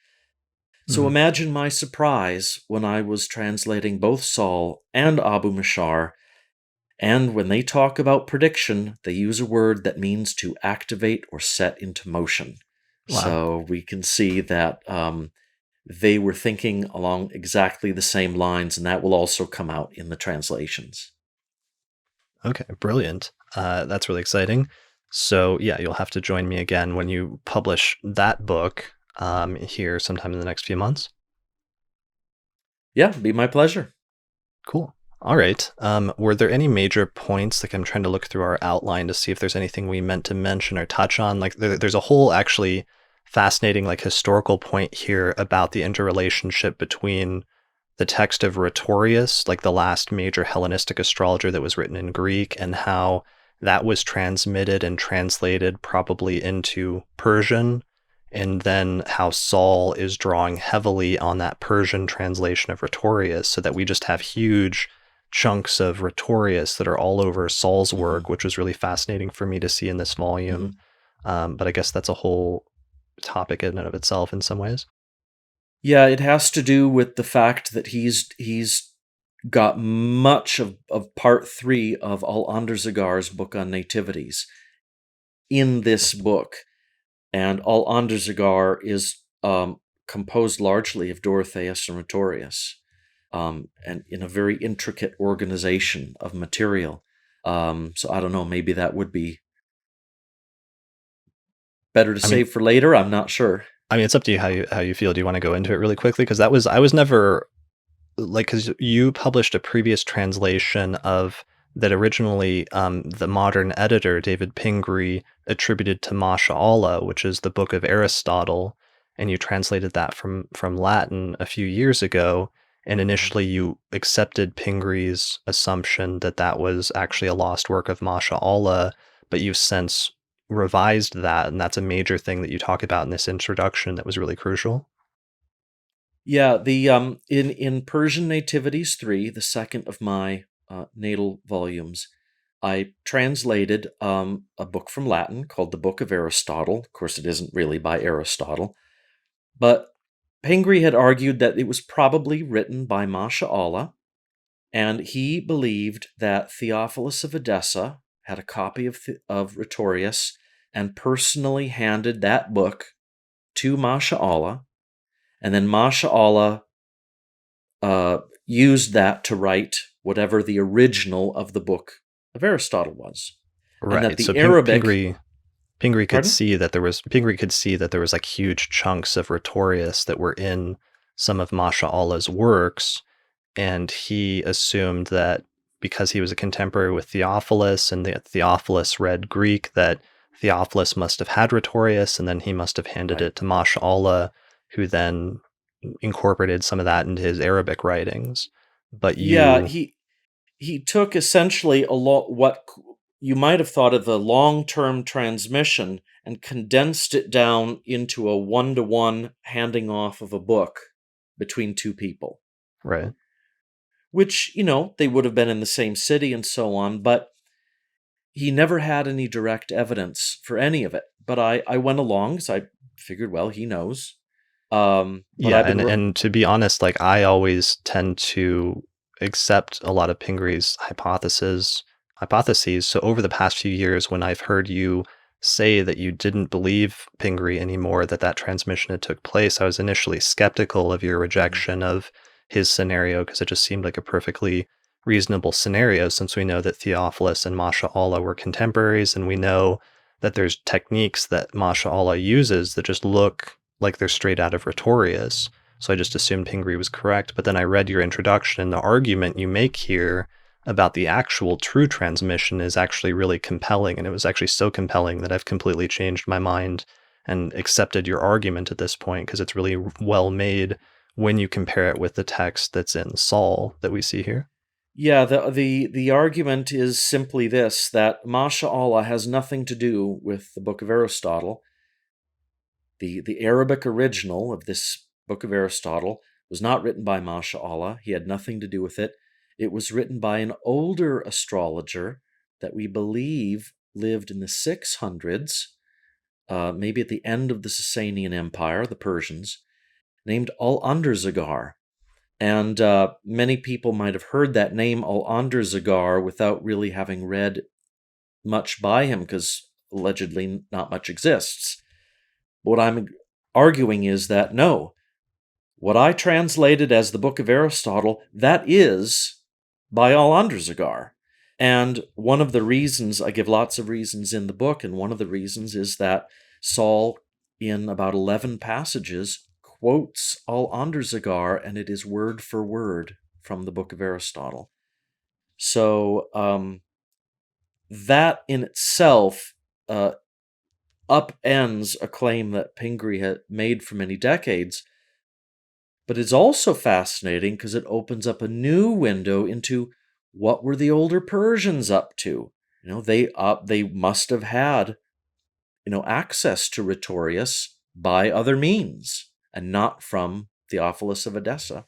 So Mhm. imagine my surprise when I was translating both Sahl and Abu Mashar, and when they talk about prediction, they use a word that means to activate or set into motion. Wow. So we can see that they were thinking along exactly the same lines, and that will also come out in the translations. Okay, brilliant. That's really exciting. So yeah, you'll have to join me again when you publish that book here sometime in the next few months. Yeah, be my pleasure. Cool. All right. Were there any major points? Like I'm trying to look through our outline to see if there's anything we meant to mention or touch on. Like there's a whole actually fascinating like historical point here about the interrelationship between the text of Rhetorius, like the last major Hellenistic astrologer that was written in Greek, and how that was transmitted and translated probably into Persian, and then how Sahl is drawing heavily on that Persian translation of Rhetorius, so that we just have huge chunks of Rhetorius that are all over Sahl's Hmm. work, which was really fascinating for me to see in this volume. Hmm. But I guess that's a whole topic in and of itself in some ways. Yeah, it has to do with the fact that he's got much of part three of Al-Andarzagar's book on nativities in this book. And Al-Andarzagar is composed largely of Dorotheus and Rhetorius, and in a very intricate organization of material. So I don't know, maybe that would be better to I mean, save for later. I'm not sure. it's up to you how you feel. Do you want to go into it really quickly? Because I was never like because you published a previous translation of that originally the modern editor David Pingree attributed to Masha'allah, which is the book of Aristotle, and you translated that from Latin a few years ago. And Mhm. initially, you accepted Pingree's assumption that that was actually a lost work of Masha'allah, but you've since revised that, and that's a major thing that you talk about in this introduction that was really crucial. Yeah, the in Persian Nativities 3, the second of my natal volumes, I translated a book from Latin called the Book of Aristotle. Of course, it isn't really by Aristotle, but Pingree had argued that it was probably written by Masha'allah, and he believed that Theophilus of Edessa had a copy of Rhetorius and personally handed that book to Masha'allah, and then Masha'allah used that to write whatever the original of the book of Aristotle was. And that Right. So the Arabic, Pingree could pardon? see that there was like huge chunks of Rhetorius that were in some of Masha'Allah's works, and he assumed that because he was a contemporary with Theophilus and that Theophilus read Greek, that Theophilus must have had Rhetorius, and then he must have handed Right. it to Masha'Allah, who then incorporated some of that into his Arabic writings. But Yeah, you, he took essentially a lot what you might have thought of the long-term transmission and condensed it down into a one-to-one handing off of a book between two people, right. which, they would have been in the same city and so on, but he never had any direct evidence for any of it. But I went along because I figured, well, he knows. But Yeah, I've been, and to be honest, like I always tend to accept a lot of Pingree's hypotheses. So over the past few years, when I've heard you say that you didn't believe Pingree anymore, that transmission had took place, I was initially skeptical of your Mhm. rejection of his scenario because it just seemed like a perfectly reasonable scenario since we know that Theophilus and Masha'Allah were contemporaries, and we know that there's techniques that Masha'Allah uses that just look like they're straight out of Rhetorius. So I just assumed Pingree was correct. But then I read your introduction, and the argument you make here about the actual true transmission is actually really compelling. And it was actually so compelling that I've completely changed my mind and accepted your argument at this point because it's really well made when you compare it with the text that's in Sahl that we see here. Yeah, the argument is simply this: that Masha'Allah has nothing to do with the Book of Aristotle. The Arabic original of this Book of Aristotle was not written by Masha'Allah. He had nothing to do with it. It was written by an older astrologer that we believe lived in the 600s, maybe at the end of the Sasanian Empire, the Persians, named Al-Andarzagar. And many people might have heard that name, Al-Andarzagar, without really having read much by him, because allegedly not much exists. What I'm arguing is that no, what I translated as the Book of Aristotle, that is by Al-Andarzagar. And one of the reasons, I give lots of reasons in the book, and one of the reasons is that Sahl, in about 11 passages, quotes Al-Andarzagar, and it is word for word from the Book of Aristotle. So that in itself uh, upends a claim that Pingree had made for many decades. But it's also fascinating because it opens up a new window into what were the older Persians up to. They must have had access to Rhetorius by other means and not from Theophilus of Edessa.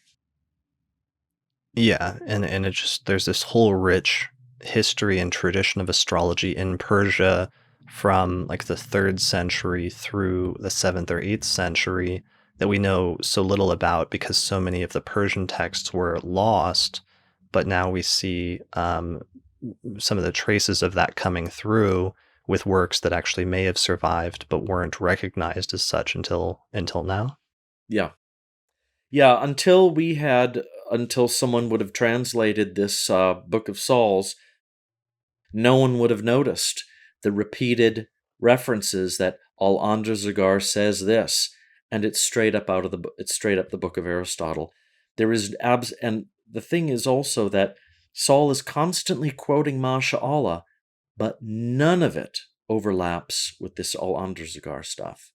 Yeah, and it just there's this whole rich history and tradition of astrology in Persia from like the 3rd century through the 7th or 8th century that we know so little about because so many of the Persian texts were lost. But now we see some of the traces of that coming through with works that actually may have survived but weren't recognized as such until now. Yeah. Yeah, until someone would have translated this book of Saul's, no one would have noticed the repeated references that Al-Andrazagar says this, and it's straight up the book of Aristotle. And the thing is also that Saul is constantly quoting Masha'allah, but none of it overlaps with this Al-Andrazagar stuff.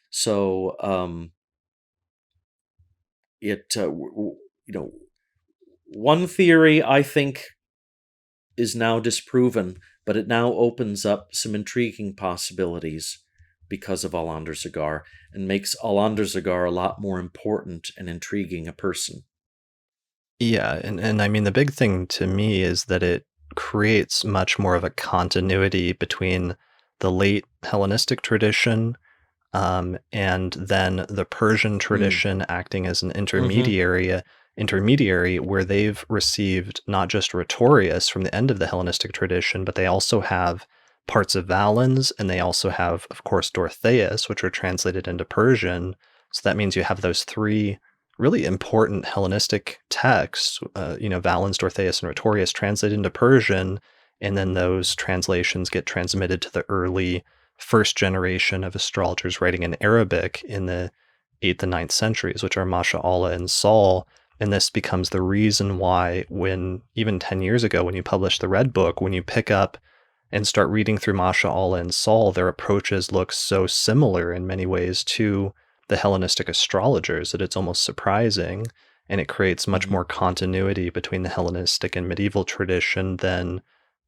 So one theory I think is now disproven, but it now opens up some intriguing possibilities because of Al-Andrazagar and makes Al-Andrazagar a lot more important and intriguing a person. Yeah, and I mean the big thing to me is that it creates much more of a continuity between the late Hellenistic tradition and then the Persian Mm. tradition acting as an Mm-hmm. intermediary where they've received not just Rhetorius from the end of the Hellenistic tradition, but they also have parts of Valens and they also have, of course, Dorotheus, which are translated into Persian. So that means you have those three really important Hellenistic texts, Valens, Dorotheus, and Rhetorius translated into Persian, and then those translations get transmitted to the early first generation of astrologers writing in Arabic in the 8th and 9th centuries, which are Masha'allah and Sahl. And this becomes the reason why, when even 10 years ago, when you published the Red Book, when you pick up and start reading through Masha'allah and Sahl, their approaches look so similar in many ways to the Hellenistic astrologers that it's almost surprising. And it creates much Mm-hmm. more continuity between the Hellenistic and medieval tradition than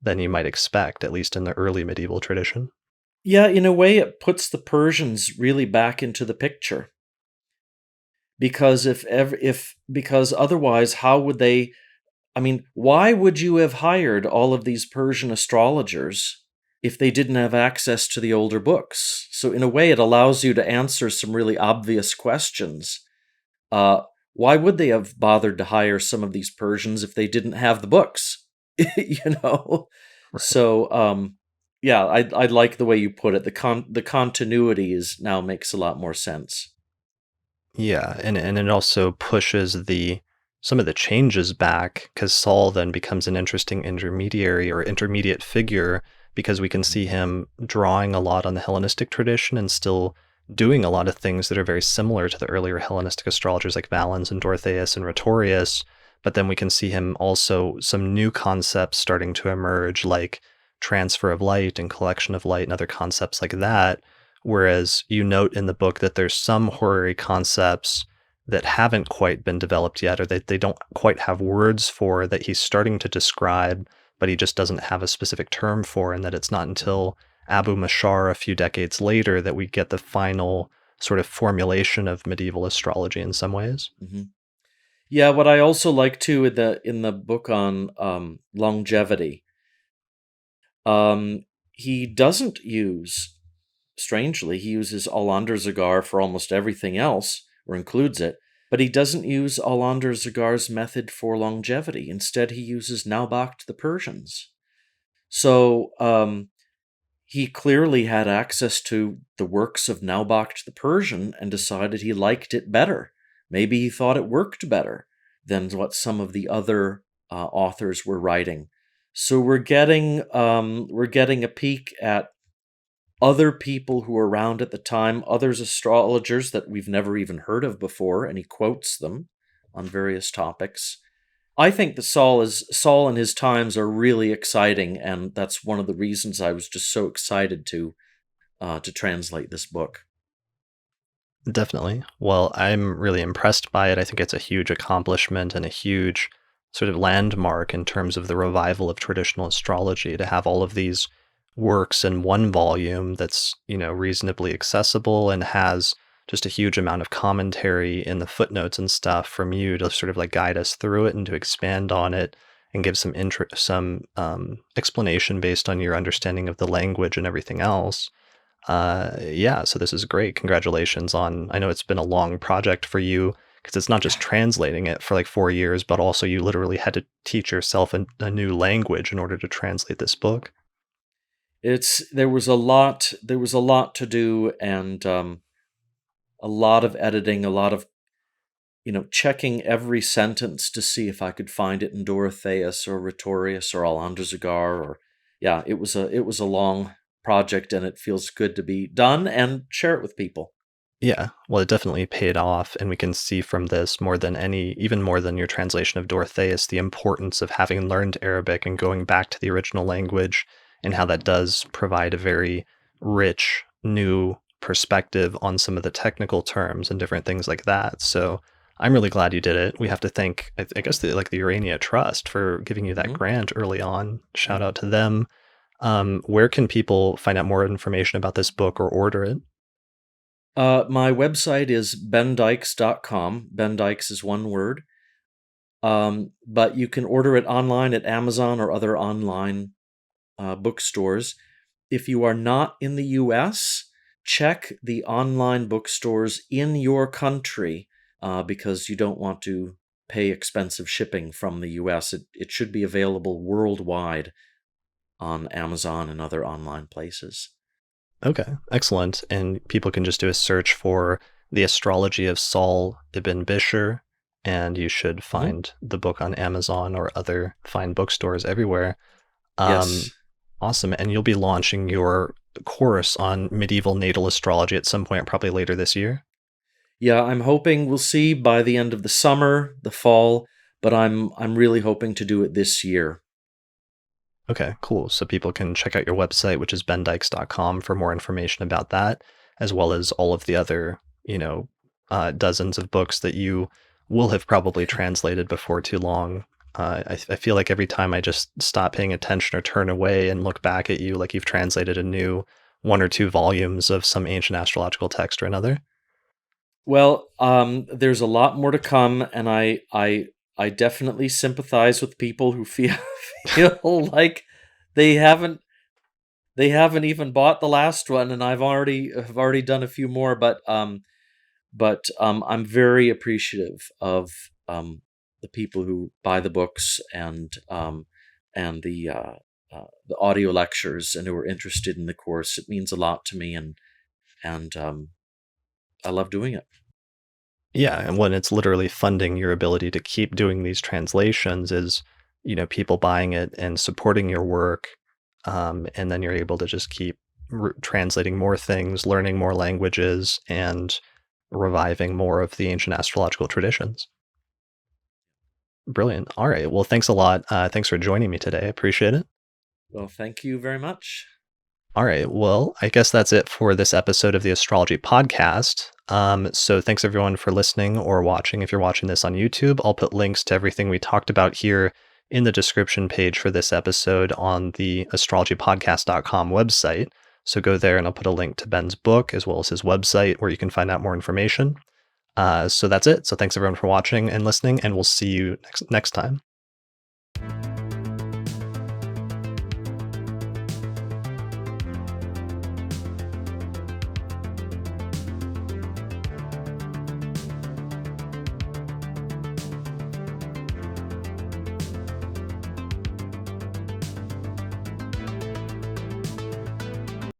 you might expect, at least in the early medieval tradition. Yeah, in a way, it puts the Persians really back into the picture because because otherwise, how would they? I mean, why would you have hired all of these Persian astrologers if they didn't have access to the older books? So, in a way, it allows you to answer some really obvious questions. Uh, why would they have bothered to hire some of these Persians if they didn't have the books? you know. Right. So, yeah, I like the way you put it. The continuity is now makes a lot more sense. Yeah, and it also pushes the some of the changes back because Saul then becomes an interesting intermediary or intermediate figure because we can see him drawing a lot on the Hellenistic tradition and still doing a lot of things that are very similar to the earlier Hellenistic astrologers like Valens and Dorotheus and Rhetorius. But then we can see him also some new concepts starting to emerge like transfer of light and collection of light and other concepts like that. Whereas you note in the book that there's some horary concepts that haven't quite been developed yet, or they don't quite have words for that he's starting to describe, but he just doesn't have a specific term for, and that it's not until Abu Mashar a few decades later that we get the final sort of formulation of medieval astrology in some ways. Hmm. Yeah, what I also like too in the book on longevity, he doesn't use strangely, he uses Alander Zagar for almost everything else, or includes it, but he doesn't use Alander Zagar's method for longevity. Instead, he uses Naubakht the Persians. So he clearly had access to the works of Naubakht the Persian and decided he liked it better. Maybe he thought it worked better than what some of the other authors were writing. So we're getting a peek at other people who were around at the time, others astrologers that we've never even heard of before, and he quotes them on various topics. I think that Saul and his times are really exciting, and that's one of the reasons I was just so excited to translate this book. Definitely. Well, I'm really impressed by it. I think it's a huge accomplishment and a huge sort of landmark in terms of the revival of traditional astrology to have all of these works in one volume that's, reasonably accessible and has just a huge amount of commentary in the footnotes and stuff from you to sort of like guide us through it and to expand on it and give some explanation based on your understanding of the language and everything else. Yeah, so this is great. Congratulations on, I know it's been a long project for you because it's not just translating it for like 4 years, but also you literally had to teach yourself a new language in order to translate this book. It's there was a lot to do, and a lot of editing, a lot of checking every sentence to see if I could find it in Dorotheus or Rhetorius or Alondrazagar, or yeah, it was a long project, and it feels good to be done and share it with people. Yeah, well, it definitely paid off, and we can see from this even more than your translation of Dorotheus, the importance of having learned Arabic and going back to the original language, and how that does provide a very rich new perspective on some of the technical terms and different things like that. So I'm really glad you did it. We have to thank, I guess, the Urania Trust for giving you that Mhm. grant early on. Shout Mhm. out to them. Where can people find out more information about this book or order it? My website is bendykes.com. Ben Dykes is one word. But you can order it online at Amazon or other online bookstores. If you are not in the US, check the online bookstores in your country, because you don't want to pay expensive shipping from the US. It should be available worldwide on Amazon and other online places. Okay, excellent. And people can just do a search for the Astrology of Sahl ibn Bishr, and you should Mhm. find the book on Amazon or other fine bookstores everywhere. Um, Yes. awesome. And you'll be launching your course on medieval natal astrology at some point, probably later this year. Yeah, I'm hoping we'll see by the end of the summer, the fall, but I'm really hoping to do it this year. Okay, cool. So people can check out your website, which is bendykes.com, for more information about that, as well as all of the other, dozens of books that you will have probably translated before too long. I feel like every time I just stop paying attention or turn away and look back at you, like you've translated a new one or two volumes of some ancient astrological text or another. Well, there's a lot more to come, and I definitely sympathize with people who feel feel like they haven't they haven't even bought the last one, and I've already done a few more, but I'm very appreciative of the people who buy the books, and the audio lectures, and who are interested in the course. It means a lot to me, and I love doing it. Yeah, and when it's literally funding your ability to keep doing these translations is, people buying it and supporting your work, and then you're able to just keep translating more things, learning more languages, and reviving more of the ancient astrological traditions. Brilliant. All right. Well, thanks a lot. Thanks for joining me today. I appreciate it. Well, thank you very much. All right. Well, I guess that's it for this episode of the Astrology Podcast. So thanks everyone for listening or watching. If you're watching this on YouTube, I'll put links to everything we talked about here in the description page for this episode on the astrologypodcast.com website. So go there and I'll put a link to Ben's book as well as his website where you can find out more information. So that's it. So thanks everyone for watching and listening, and we'll see you next time.